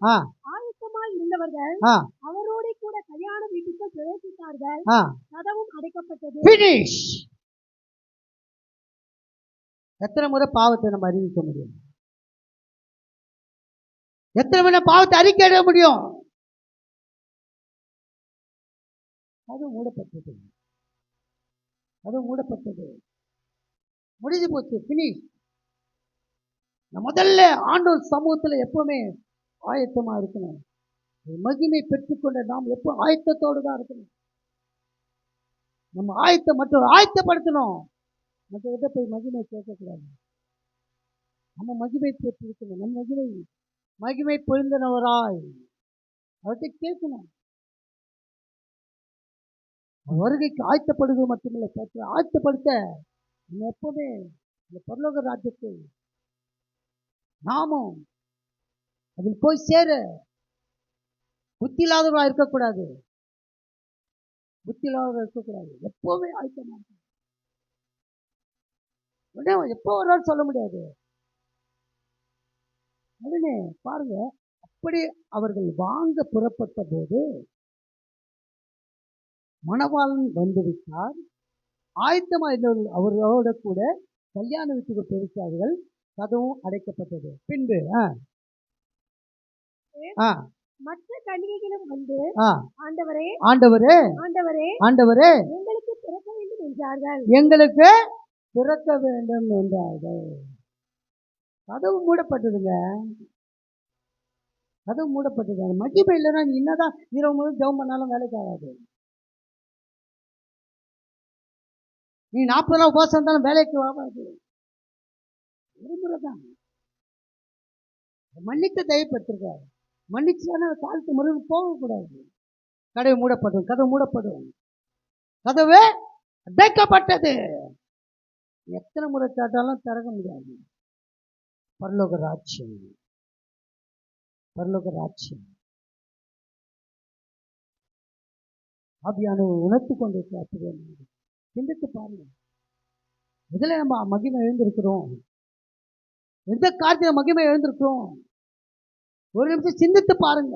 ஆயத்தமாய் இருந்தவர்கள் அவரோட கூட கல்யாண வீட்டுக்குள் பிரவேசித்தார்கள். கதவும் அடைக்கப்பட்டது. எத்தனை முறை பாவத்தை நம்ம அறிவிக்க முடியும்? எத்தனை முறை பாவத்தை அறிக்கையிட முடியும்? அது மூடப்பட்டது, அது மூடப்பட்டது, முடிஞ்சு போச்சு, பினிஷ். முதல்ல ஆண்டவர் சமூகத்துல எப்பவுமே ஆயத்தமா இருக்கணும். மகிமை பெற்றுக்கொண்ட நாம் எப்போ ஆயத்தத்தோடு தான் இருக்கணும். நம்ம மற்றொரு ஆயத்தப்படுத்தணும். மற்றவர்கிட்ட போய் மகிமை கேட்கக்கூடாது. நம்ம மகிமை பெற்றிருக்கணும். நம்ம மகிமை பொருந்தினவராய் அவர்கிட்ட கேட்கணும். வருகைக்கு ஆயத்தப்படுவது மட்டுமில்லை, ஆயத்தப்படுத்த நம்ம எப்பவுமே இந்த பரலோக ராஜ்யத்தை நாமும் அதில் போய் சேர புத்தி இல்லாதவர்களா இருக்கக்கூடாது. புத்தி இல்லாதவர்களா இருக்கக்கூடாது. எப்பவுமே ஆயத்தமா இருக்கணும். எப்போ ஒரு நாள் சொல்ல முடியாது. உடனே பாருங்க, அப்படி அவர்கள் வாங்க புறப்பட்ட போது மணவாளன் வந்துவிட்டார். ஆயத்தமா இருந்தவர்கள் அவர்களோட கூட கல்யாண வீட்டுக்கு பெருசார்கள். கதவும் அடைக்கப்பட்டது. பின்பு மற்ற கன்னிகைகளும் வந்து ஆண்டவரே ஆண்டவரே ஆண்டவரே ஆண்டவரே எங்களுக்கு திறக்க வேண்டும் என்றார்கள். எங்களுக்கு திறக்க வேண்டும் என்றார்கள். கதவு மூடப்பட்டதுங்க, கதவு மூடப்பட்டது. மகிமை இல்லைன்னா நீ என்னதான் இரவு முழு ஜெபம் பண்ணாலும் வேலைக்கு ஆகாது. நீ 40 நாள் உபவாசம் இருந்தாலும் வேலைக்கு ஆகாது. ஒரு முறை தான் மன்னிக்க தயப்பட்டிருக்காரு. மன்னிச்சுன்னா காலத்து முறையில் போகக்கூடாது. கதவு மூடப்படும், கதவு மூடப்படும், கதவு அடைக்கப்பட்டது. எத்தனை முறை கேட்டாலும் திறக்க முடியாது. பரலோக ராஜ்யம், பரலோக ராஜ்யம் ஆவியானவர் உணர்த்து கொண்டிருக்கிறார். சிந்தித்து பாருங்க. இதுல நம்ம மகிமை எழுந்திருக்கிறோம். எந்த காரியத்தில் மகிமை எழுந்திருக்கிறோம்? ஒரு நிமிஷம் சிந்தித்து பாருங்க.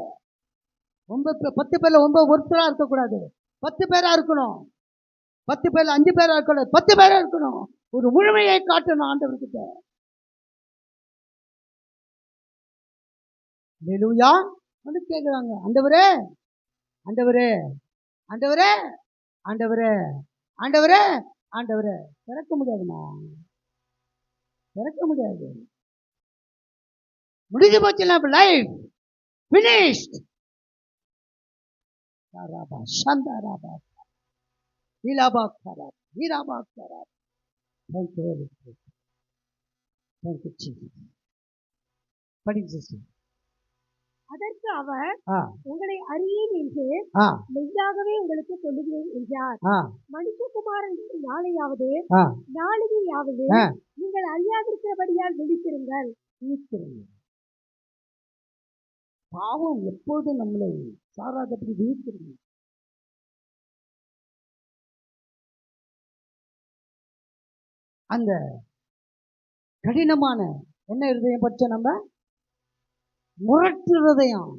10 பேர்ல 9 ஒருத்தரா இருக்கக்கூடாது. 10 பேரா இருக்கணும். 10 பேர்ல 5 பேரா இருக்கக்கூடாது. 10 பேரா இருக்கணும். ஒரு முழுமையை காட்டணும் ஆண்டவர்கிட்ட. ஹல்லேலூயா. வந்து கேட்குறாங்க, ஆண்டவரே ஆண்டவரே ஆண்டவரே ஆண்டவரே ஆண்டவரே ஆண்டவரே. திறக்க முடியாதுமா, திறக்க முடியாது. முடிஞ்சு போச்சு. Life finished. ஈலாபாக்காரா ஈராபாக்காரா. Thank you, Holy Spirit. Thank you, Jesus. படிங்க sister. அதற்கு அவர் உங்களை அறியேன் என்று மெய்யாகவே உங்களுக்கு சொல்லுகிறேன் என்றார். மனுஷகுமாரன் நாளையாவது நாளிகையாவது நீங்கள் அறியாதிருக்கிறபடியால் விழித்திருங்கள். பாவம் எப்போதும் நம்மளை சாராதபடி விழித்திருங்க. அந்த கடினமான என்ன இருதயம் பட்ச நம்ம முரட்டு இருதயம்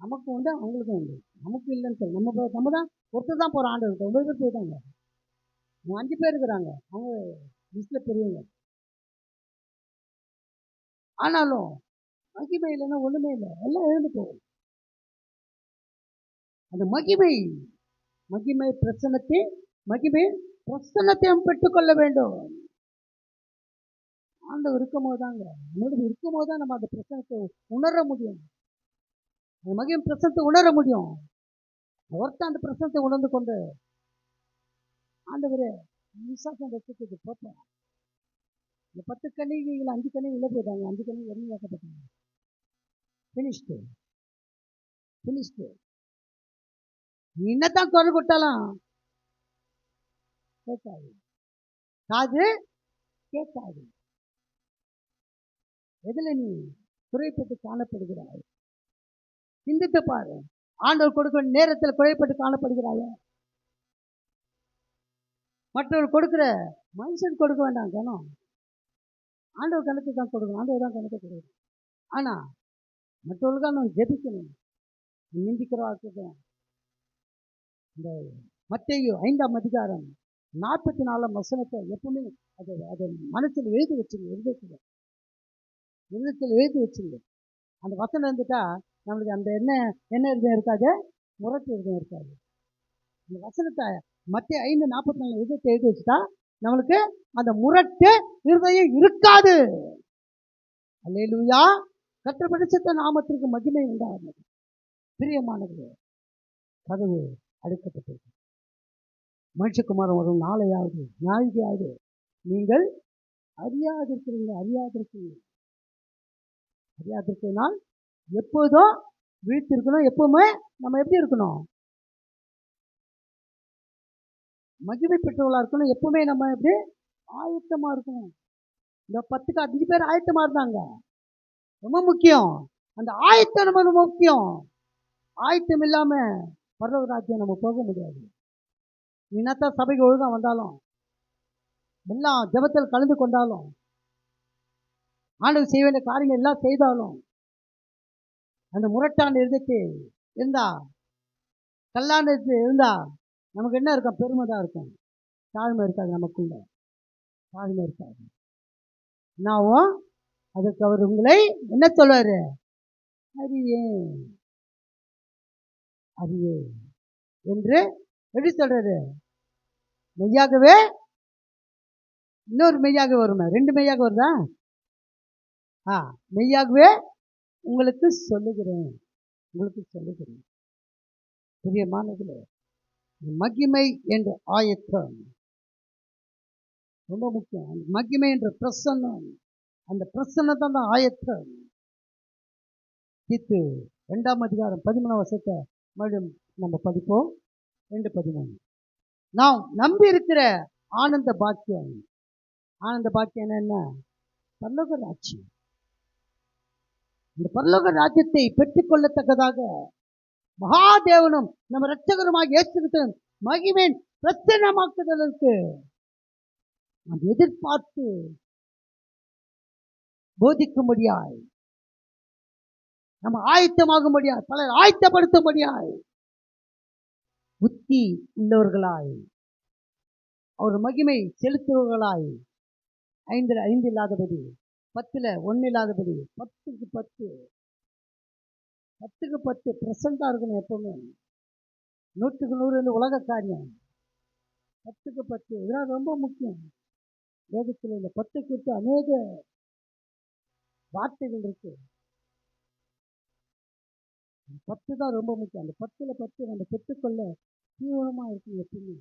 நமக்கு உண்டு, அவங்களுக்கும் உண்டு. நமக்கு இல்லைன்னு சொல்லி நம்ம தான் ஒருத்தர் தான் போகிற ஆண்டு 9 பேர் போயிட்டாங்க. 5 பேர் இருக்கிறாங்க, அவங்க லிஸ்டில் பெரியவங்க. ஆனாலும் மகிமை இல்லைன்னா ஒன்றுமே இல்லை, எல்லாம் எழுந்து போகும். அந்த மகிமை பிரசன்னத்தையும் பெற்றுக்கொள்ள வேண்டும். ஆண்டவர் இருக்கும் போது தாங்க, நம்மளோட இருக்கும் போது தான் நம்ம அந்த பிரசனத்தை உணர முடியும். அந்த மகிமை பிரசனத்தை உணர முடியும். ஒருத்தன் அந்த பிரசனத்தை உணர்ந்து கொண்டு ஆண்டவரே விசுவாசம் வச்சுட்டு போட்டேன். இந்த 10 கன்னிகைகள் 5 கன்னிகை உள்ள போயிட்டாங்க, 5 கன்னிகை இறங்கியாக்கப்பட்டாங்க. ஃபினிஷ்டு. நீ என்னத்தான் குரல் கொடுத்தாலும் கேட்காது, காது கேட்காது. எதுல நீ குறைப்பட்டு காணப்படுகிறாய்? சிந்தித்து பாரு. ஆண்டவர் கொடுக்கிற நேரத்தில் குறைப்பட்டு காணப்படுகிறாய? மற்றவர் கொடுக்கிற மனுஷன் கொடுக்க வேண்டாம் கணம், ஆண்டவர் கணக்கு தான் கொடுக்கணும். ஆண்டவர் தான் கணக்கு கொடுக்கணும். ஆனா மற்றவர்களுக்காக நம்ம ஜெபிக்கணும். நிந்திக்கிறவாக்கு இந்த மத்தேயு 5ஆம் அதிகாரம் 44ஆம் வசனத்தை எப்பவுமே அதை மனசில் எழுதி வச்சுங்க, எழுதத்தில் எழுதி வச்சுங்க. அந்த வசனம் இருந்துட்டா நம்மளுக்கு அந்த என்ன இருதயம் இருக்காது, முரட்டு இருதயம் இருக்காது. இந்த வசனத்தை மத்தேயு 5:44 எழுதத்தை எழுதி வச்சுட்டா நம்மளுக்கு அந்த முரட்டு இருதயம் இருக்காது. அல்லேலூயா. கர்த்தர் பரிசுத்த நாமத்திற்கு மகிமை உண்டாகிறது. பிரியமானது, கதவு அடைக்கப்பட்டிருக்கு. மனுஷகுமாரன் வரும் நாளையாவது நீங்கள் அறியாதிருக்கிறீர்கள். எப்போதும் விழித்திருக்கணும். எப்பவுமே நம்ம எப்படி இருக்கணும்? மகிமை பெற்றவர்களா இருக்கணும். எப்பவுமே நம்ம எப்படி ஆயத்தமா இருக்கணும். இந்த 10க்கு 5 பேர் ஆயத்தமா இருந்தாங்க. ரொம்ப முக்கியம். அந்த ஆயத்தம் நம்ம ரொம்ப முக்கியம். ஆயத்தம் இல்லாம பரலோக ராஜ்யம் நம்ம போக முடியாது. என்னத்தான் சபைக்கு ஒழுங்கா வந்தாலும், எல்லாம் ஜெபத்தில் கலந்து கொண்டாலும், ஆண்டவர் செய்ய வேண்டிய காரியங்கள் எல்லாம் செய்தாலும், அந்த முரட்டான இருந்துட்டு இருந்தா, கல்லான இருந்தா நமக்கு என்ன இருக்கும்? பெருமை தான் இருக்கும், தாழ்மை இருக்காது. நமக்குள்ள தாழ்மை இருக்காது. நாவும் அதுக்கு அவர் உங்களை என்ன சொல்வாரு? அறியே என்று எப்படி சொல்றாரு? மெய்யாகவே, இன்னொரு மெய்யாக வருமா? 2 மெய்யாக வருதா? மெய்யாகவே உங்களுக்கு சொல்லுகிறேன். பிரியமானதுல மகிமை என்ற ஆயத்தம் ரொம்ப முக்கியம். அந்த மகிமை என்ற பிரசன்னம், அந்த பிரசன்னத்தை தான் ஆயத்தம். தீத்து 2ஆம் அதிகாரம் 13ஆம் வசனத்தை மறுபடியும் நம்ம படிப்போம். 2:13. நாம் நம்பி இருக்கிற ஆனந்த பாக்கியம் என்ன? பரலோக ராஜ்யம். இந்த பரலோக ராஜ்யத்தை பெற்றுக்கொள்ளத்தக்கதாக மகாதேவனும் நம்ம இரட்சகருமாக இயேசு கிறிஸ்துவின் மகிமையின் பிரசன்னமாக்குதலுக்கு நாம் எதிர்பார்த்து போதிக்கும்படியாய், நம்ம ஆயத்தமாகும்படியாய், பலர் ஆயத்தப்படுத்தும்படியாய், புத்தி உள்ளவர்களாய், அவர் மகிமை செலுத்துவர்களாய், 5ல் 5 இல்லாதபடி, 10ல் 1 இல்லாதபடி, 10க்கு 10 பிரசண்டா இருக்கணும். எப்பவுமே 100க்கு 100 உலக காரியம். 10க்கு 10 இதெல்லாம் ரொம்ப முக்கியம். வேதத்தில் இந்த 10 குறித்து அநேக வார்த்தைகள் இருக்கு. 10 தான் ரொம்ப முக்கியம். அந்த 10ல் 10 நம்ம பெற்றுக்கொள்ள தீவிரமாக இருக்கணும். எப்பவுமே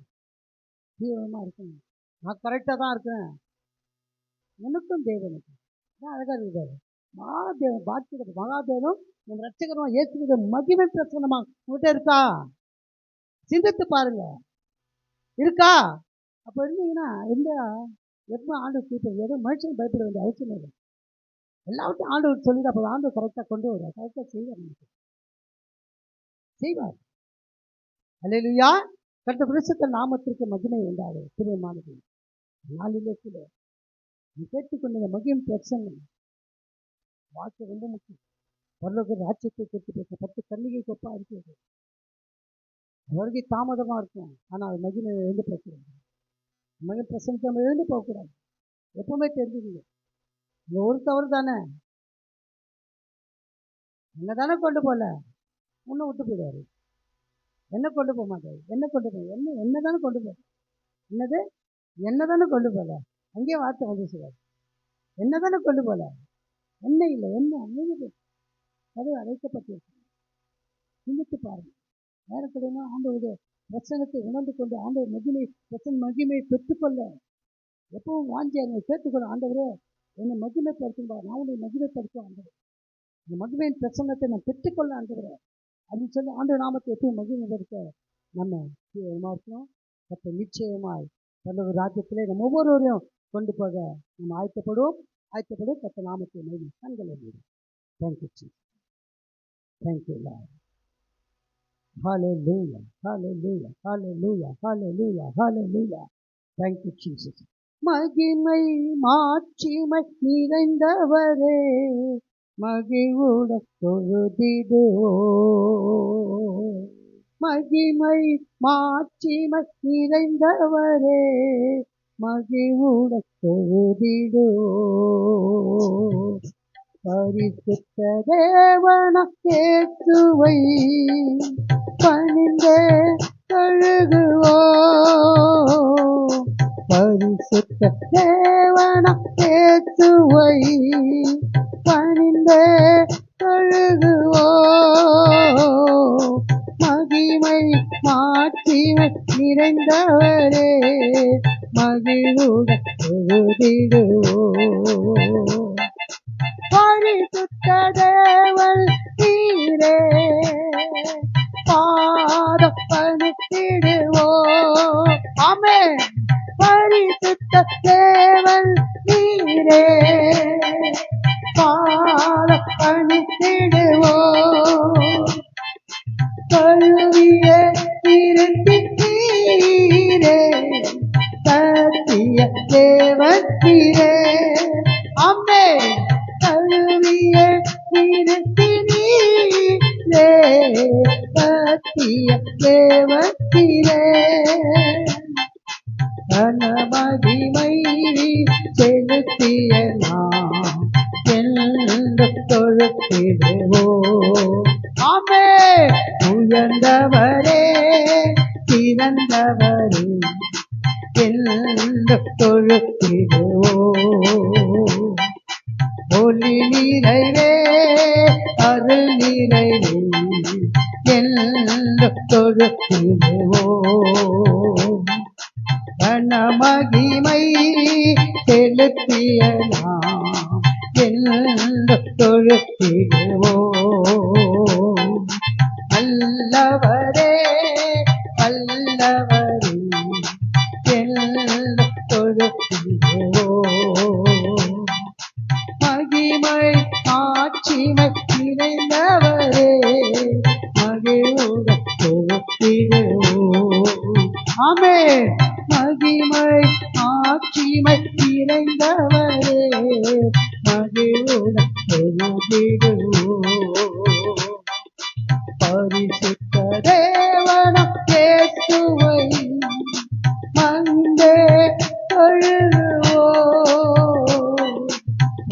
தீவிரமாக இருக்கணும். நான் கரெக்டாக தான் இருக்கிறேன். எனக்கும் தேவனுக்கும் அதான் அழகாக இருக்காரு. மகாதேவன் பாக்கியது மகாதேவனும் நம்ம ரட்சகரும் இயேசுவிட மகிமை பிரசனமாக உங்கள்கிட்ட இருக்கா? சிந்தித்து பாருங்க. இருக்கா? அப்போ இருந்தீங்கன்னா எப்போ ஆண்டு தீர்ப்பு ஏதோ மனுஷன் பயப்பட வேண்டிய அவசியம் இல்லை. எல்லாவற்றையும் ஆண்டவர் சொல்லிட்டு அப்போ ஆண்டவர் கரெக்டாக கொண்டு வருவார். கரெக்டாக செய்வார். நமக்கு செய்வார். அல்லேலூயா. கர்த்தர் பரிசுத்த நாமத்திற்கு மகிமை உண்டாது. பிரியமானது நாளிலே கூட நீ கேட்டுக்கொண்ட மகிமை பிரசன்னம் வாழ்க்கை ரொம்ப முக்கியம். பரலோக ராஜ்யத்தை குறித்து பேச 10 கன்னிகை கொப்பா இருக்கிறது. வருகை தாமதமாக இருக்கும். ஆனால் மகிமை எழுந்து போகக்கூடாது. மகிமை பிரசனத்தை நம்ம எழுந்து போகக்கூடாது. எப்பவுமே தெரிஞ்சுக்கணும். இந்த ஒரு தவறு தானே என்ன தானே கொண்டு போகல, உன்னை விட்டு போயிடுவாரு. என்ன கொண்டு போக மாட்டாரு. என்ன கொண்டு போய் என்ன தானே கொண்டு போக என்னது என்ன தானே கொண்டு போகல. அங்கேயே வார்த்தை வந்து சொல்லுவார். என்ன தானே கொண்டு போகல. என்ன இல்லை என்ன அமைதி அது அழைக்கப்பட்டிருக்கு. சிந்தித்து பாருங்க. நேரத்துலையுமா ஆண்டவருடைய பிரசனத்தை உணர்ந்து கொண்டு ஆண்டவர் மகிமையை பெற்றுக்கொள்ள எப்பவும் வாஞ்சி அதை சேர்த்துக்கொள்ள. ஆண்டவரே என்னை மகிமைப்படுத்தும்பா, நான் உன்னை மகிமைப்படுத்தும் ஆண்டவர். இந்த மகிமையின் பிரசன்னத்தை நான் பெற்றுக்கொள்ள ஆண்டவரே அப்படின்னு சொல்லி ஆண்டவர் நாமத்தை எப்பவும் மகிமை இருக்க நம்ம இருக்கணும். அப்போ நிச்சயமாய் தன்னொரு ராஜ்யத்திலே நம்ம ஒவ்வொருவரையும் கொண்டு போக நம்ம ஆயத்தப்படும் கத்த நாமத்தை மகிமை கண்களை மூடும். Thank you Jesus. Thank you Lord. Hallelujah hallelujah hallelujah hallelujah hallelujah. Thank you Jesus. மகிமை மாட்சிமை நிறைந்தவரே மகிழ்வுடன் தொழுதிடுவோம். மகிமை மாட்சிமை நிறைந்தவரே மகிழ்வுடன் தொழுதிடுவோம். பரிசுத்த தேவன இயேசுவை பணிந்தே தொழுகுவோம். பரிசுத்த தேவன இயேசுவை பணிந்தே தொழுகுவோம். மகிமை மாட்சிமை நிறைந்தவரே மகிழ்வுடன் தொழுதிடுவோம். பரிசுத்த தேவன் நீரே பாதம் பணிந்திடுவோம். ஆமென். பரிசுத்த தேவன் நீரே பாதம் பணிந்திடுவோம். கழுவிய திருத்தி நீரே சத்திய தேவன் நீரே. ஆமென். கழுவிய திருத்தி நீரே சத்திய தேவன் நீரே. தன மகிமை செலுத்திய நாம் என்று தொழுத்திடுவோம். ஆமென். உயர்ந்தவரே சிறந்தவரே என்று தொழுத்திடுவோம். ஒளி நிறைவே அருள் நிறைவே என்று தொழுத்திடுவோம். கன மகிமை செலுத்திய நாம் என்று தொழுத்திடுவோம். அல்லவரே அல்லவரே என்று தொழுத்திடுவோம். மகிமை ஆட்சிமை நிறைந்தவரே மகிழ்வுடன் தொழுத்திடுவோம். ஆமென். மகிமை ஆட்சிமை நிறைந்தவரே மகிழ்வுடன் தொழுதிடுவோம். பரிசுத்த தேவன இயேசுவை மந்தே தொழுவோம்.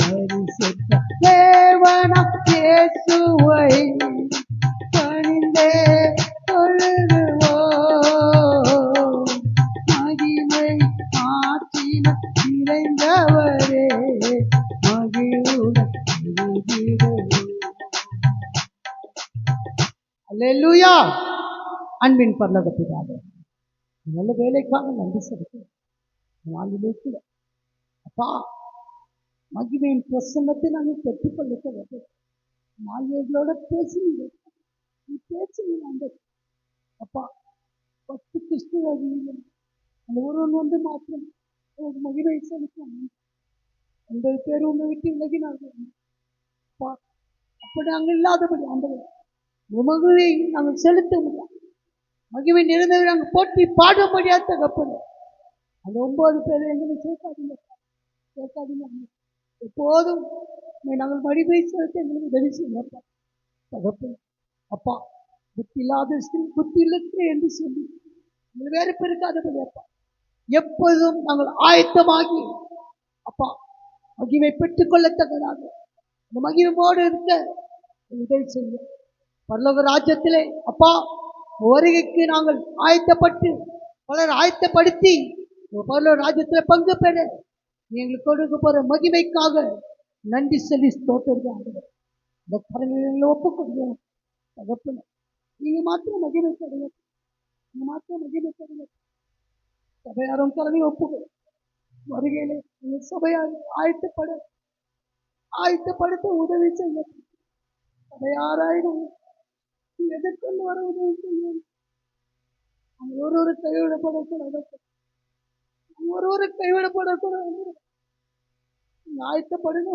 பரிசுத்த தேவன இயேசுவை பணிந்தே தொழுவோம். மகிமை ஆட்சிமை நிறைந்தவரே மகிழ்வுடன் தொழுதிடுவோம். அல்லேலூயா. அன்பின் பரலோக பிதாவே, நல்ல வேலைக்காக நன்றி செலுத்துகிறேன். வாழ்விலே கூட அப்பா மகிமையின் பிரசன்னத்தை நாங்கள் பெற்றுக்கொள்ள வேண்டும். மாளிகைகளோட பேசுவீங்க, நீ பேசுவீங்க அந்த அப்பா 10 கிறிஸ்துவர்கள் அந்த ஒருவன் வந்து மாத்திரம் உங்களுக்கு மகிமை செலுத்தும். 50 பேர் உங்களை விட்டு விலகினார்கள். அப்பா அப்படி நாங்கள் இல்லாதபடி ஆண்டவர் மகிமையை நாங்கள் செலுத்த முடியாது. மகிமை நிறைந்தவை நாங்கள் போற்றி பாட முடியாத தகப்பன். அந்த 9 பேரை எங்களை சேர்க்காதீங்க, சேர்க்காதீங்க. எப்போதும் நாங்கள் மகிமை செலுத்த எங்களுக்கு உதவி செய்யப்பா தகப்பன். அப்பா புத்தி இல்லாத புத்தி இல்லை என்று சொல்லி எங்களை வேறு பெருக்காதபடி அப்பா எப்போதும் நாங்கள் ஆயத்தமாகி அப்பா மகிமை பெற்றுக்கொள்ளத்தக்கதாக அந்த மகிழ்வோடு இருக்க உதவி செய்ய பரலோக ராஜ்யத்திலே அப்பா வருகைக்கு நாங்கள் ஆயத்தப்பட்டு பலர் ஆயத்தப்படுத்தி பரலோக ராஜ்யத்தில் பங்கு பெற எங்களுக்கு கொடுக்க போற மகிமைக்காக நன்றி சொல்லி ஸ்தோத்திரம். இந்த கரங்களை ஒப்புக் கொடுங்க தகப்பன். நீங்க மாத்திரம் மகிமை தருங்க, நீங்க மாத்திரம் மகிமை தருங்க. சபையாரும் கலவை ஒப்புகள் வருகையிலே சபையார் ஆயத்தப்படுத்த உதவி செய்ய சபையாராயிரம் எதிர்கொண்டு வர உதவி செய்ய. அவங்க ஒரு கைவிடப்படக்கூடாது, ஒரு கைவிடப்படக்கூடாது. ஆயத்தப்படுங்க,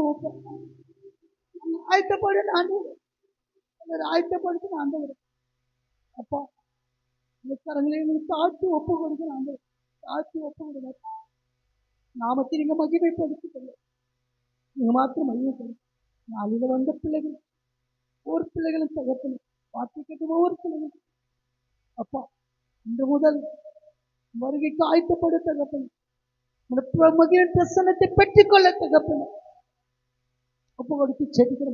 ஆயத்தப்படுங்க ஆண்டவர், ஆயத்தப்படுத்த ஆண்டவர். அப்பா இந்த கரங்களை தாழ்த்தி ஒப்பு கொடுக்கிற ஆண்டவர், தாழ்த்தி ஒப்பு கொடுங்க. நாமத்தை நீங்க மகிமைப்படுத்திக்கொள்ள நீங்க மாத்திரம் மகிமைப்படுத்த. நாளில் வந்த பிள்ளைகள் ஒவ்வொரு பிள்ளைகளும் தகப்பன வார்த்தை கேட்கும் ஒவ்வொரு பிள்ளைகளும் அப்பா இன்று முதல் வருகைக்கு ஆயத்தப்பட தகப்பன மகிழின் பிரசன்னத்தை பெற்றுக்கொள்ள தகப்பன ஒப்பு கொடுத்து செதுக்கிற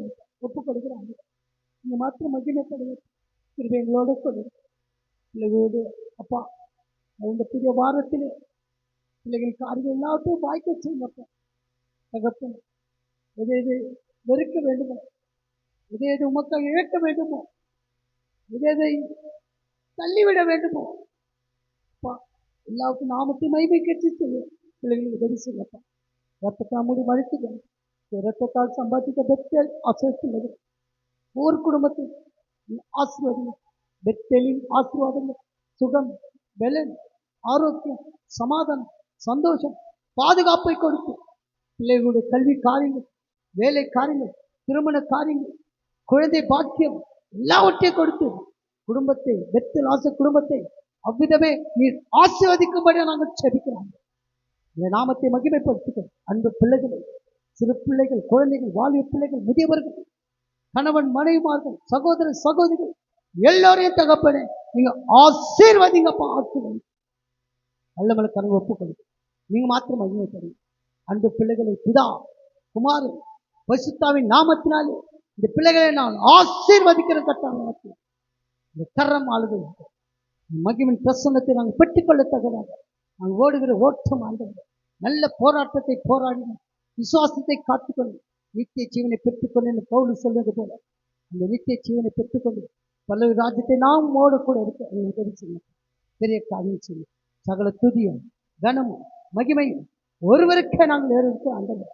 ஒப்பு கொடுக்கிறாங்க. நீங்க மாத்திரம் மகிமைப்படுங்க. எங்களோட கொடுங்க பிள்ளைகளோடு அப்பா இந்த புதிய வாரத்திலே பிள்ளைகள் காரியங்கள் எல்லாத்தையும் வாய்க்க செய்யப்பா தகப்பன். எது எது வெறுக்க வேண்டுமோ, எது எது உமக்காக இழக்க வேண்டுமோ, எது எதை தள்ளிவிட வேண்டுமோ அப்பா எல்லாருக்கும் நாமத்தை மகிமை கட்சி செய்ய பிள்ளைகளுக்கு உதவி செய்யப்பா. ரத்தத்தால் மூடி மறுத்துக்கணும். ரத்தத்தால் சம்பாதிக்க பெத்தேல் ஆசிரியர் ஒவ்வொரு குடும்பத்தில் ஆசீர்வாதம், பெத்தேலின் ஆசீர்வாதங்கள், சுகம், பலன், ஆரோக்கியம், சமாதானம், சந்தோஷம், பாதுகாப்பை கொடுத்து பிள்ளைகளுடைய கல்வி காரியங்கள், வேலை காரியங்கள், திருமண காரியங்கள், குழந்தை பாக்கியம் எல்லாவற்றையும் கொடுத்து குடும்பத்தை பெத்தேல் ஆசை குடும்பத்தை அவ்விதமே நீர் ஆசீர்வதிக்கும்படியா நாங்கள் செபிக்கிறோம். இந்த நாமத்தை மகிமைப்படுத்துக. அன்பு பிள்ளைகளை, சிறு பிள்ளைகள், குழந்தைகள், வாலிப பிள்ளைகள், முதியவர்கள், கணவன் மனைவிமார்கள், சகோதர சகோதரிகள் எல்லோரையும் தகப்பனே நீங்க ஆசீர்வதிங்கப்பா. ஆசீர்வதி நல்லவங்களை கனவு ஒப்புக்கொடு. நீங்க மாத்திரம் மகிமை தருங்க. அன்பு பிள்ளைகளை பிதா குமாரன் பரிசுத்தாவின் நாமத்தினாலே இந்த பிள்ளைகளை நான் ஆசீர்வதிக்கிற கட்டாயம் இந்த கரம் ஆளுகை மகிமின் பிரசன்னத்தை நாங்கள் பெற்றுக்கொள்ளத்தக்கதாக நாங்கள் ஓடுகிற ஓட்டம் ஆண்டவர் நல்ல போராட்டத்தை போராடினோம், விசுவாசத்தை காத்துக்கொண்டு நித்திய ஜீவனை பெற்றுக்கொண்டு என்று பவுல் சொல்வது போல அந்த நித்திய ஜீவனை பெற்றுக்கொண்டு பல்லவி ராஜ்யத்தை நாம் ஓடக்கூட இருக்க உதவி செய்யும். பெரிய காரியம் செய்யும். சகல துதியும் கனமும் மகிமையும் ஒருவருக்கே நாங்கள் ஏறிருக்க ஆண்டவர்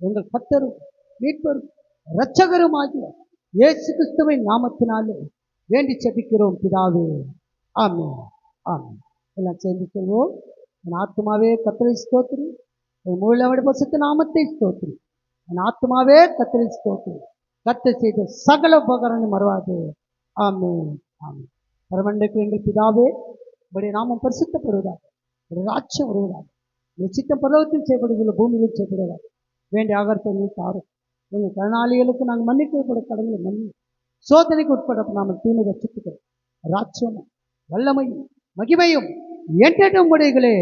எங்கள் கர்த்தரும் மீட்பரும் இரட்சகரும் ஆகிய இயேசு கிறிஸ்துவின் நாமத்தினாலே வேண்டி செபிக்கிறோம் பிதாவே. ஆமென், ஆமென். எல்லாம் சேர்ந்து சொல்வோம். என் ஆத்மாவே கர்த்தரை ஸ்தோத்திரி, என் முழுவதும் பரிசுத்த நாமத்தை ஸ்தோத்திரி. என் ஆத்மாவே கர்த்தரை ஸ்தோத்திரி, கர்த்தர் செய்த சகல உபகாரங்களை மறவாது. ஆமென், ஆமென். பரமண்டலத்தில் எங்கள் பிதாவே, உடைய நாமம் பரிசுத்தப்படுவதாக, உடைய ராஜ்யம் வருவதாக, உடைய சித்தம் பரலோகத்தில் செய்யப்படுவதில்லை பூமியில் செய்யப்படுவதாக. வேண்டிய ஆகாரத்தை எங்களுக்கு தாரும். எங்கள் கடனாளிகளுக்கு நாங்கள் மன்னிக்கப்பட கடவுளை மன்னி சோதனைக்கு உட்பட நாங்கள் தீமை ரசித்துக்கிறோம். ராஜ்யமும் வல்லமையும் மகிமையும் என்றும் உடையகளே.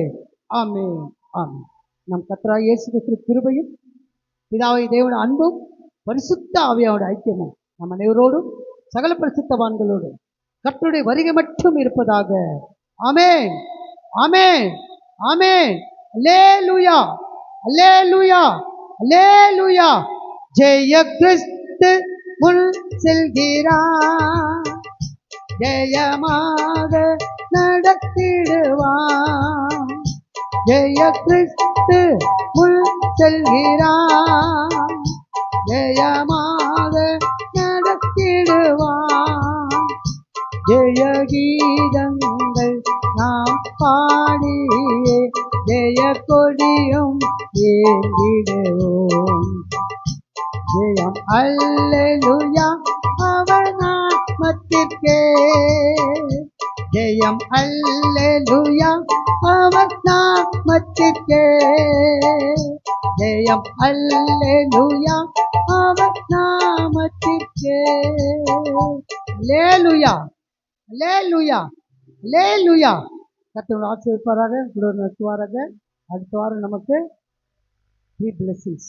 ஆமென், ஆமென். நம் கர்த்தராகிய இயேசு கிறிஸ்துவின் கிருபையும் பிதாவை தேவனுடைய அன்பும் பரிசுத்த ஆவியாருடைய ஐக்கியமும் நம் அனைவரோடும் சகல பரிசுத்தவான்களோடும் கர்த்தருடைய வருகை மட்டும் இருப்பதாக. ஆமென், ஆமென், ஆமென். அல்லேலூயா, அல்லேலூயா, அல்லேலூயா. ஜெய கிறிஸ்து முன் செல்கிறார், ஜெயமாக நடத்திடுவான். ஜெய கிறிஸ்து முன் செல்கிறான், ஜெயமாக நடத்திடுவான். ஜெய கீதங்கள் நாம் பாடியே ஜெய கொடியும் ஏந்திடுவோம். ஜெயம் அல்லேலூயா அவர் நாமத்திற்கே, ஜெயம் அல்லேலூயா அவர் நாமத்திற்கே, ஜெயம் அல்லேலூயா அவர் நாமத்திற்கே. அல்லேலூயா அல்லேலூயா அல்லேலூயா. கர்த்தர் ஆசீர்வதிப்பாராக, கூட நடத்துவாராக. அடுத்த வாரம் நமக்கு 3 blessings.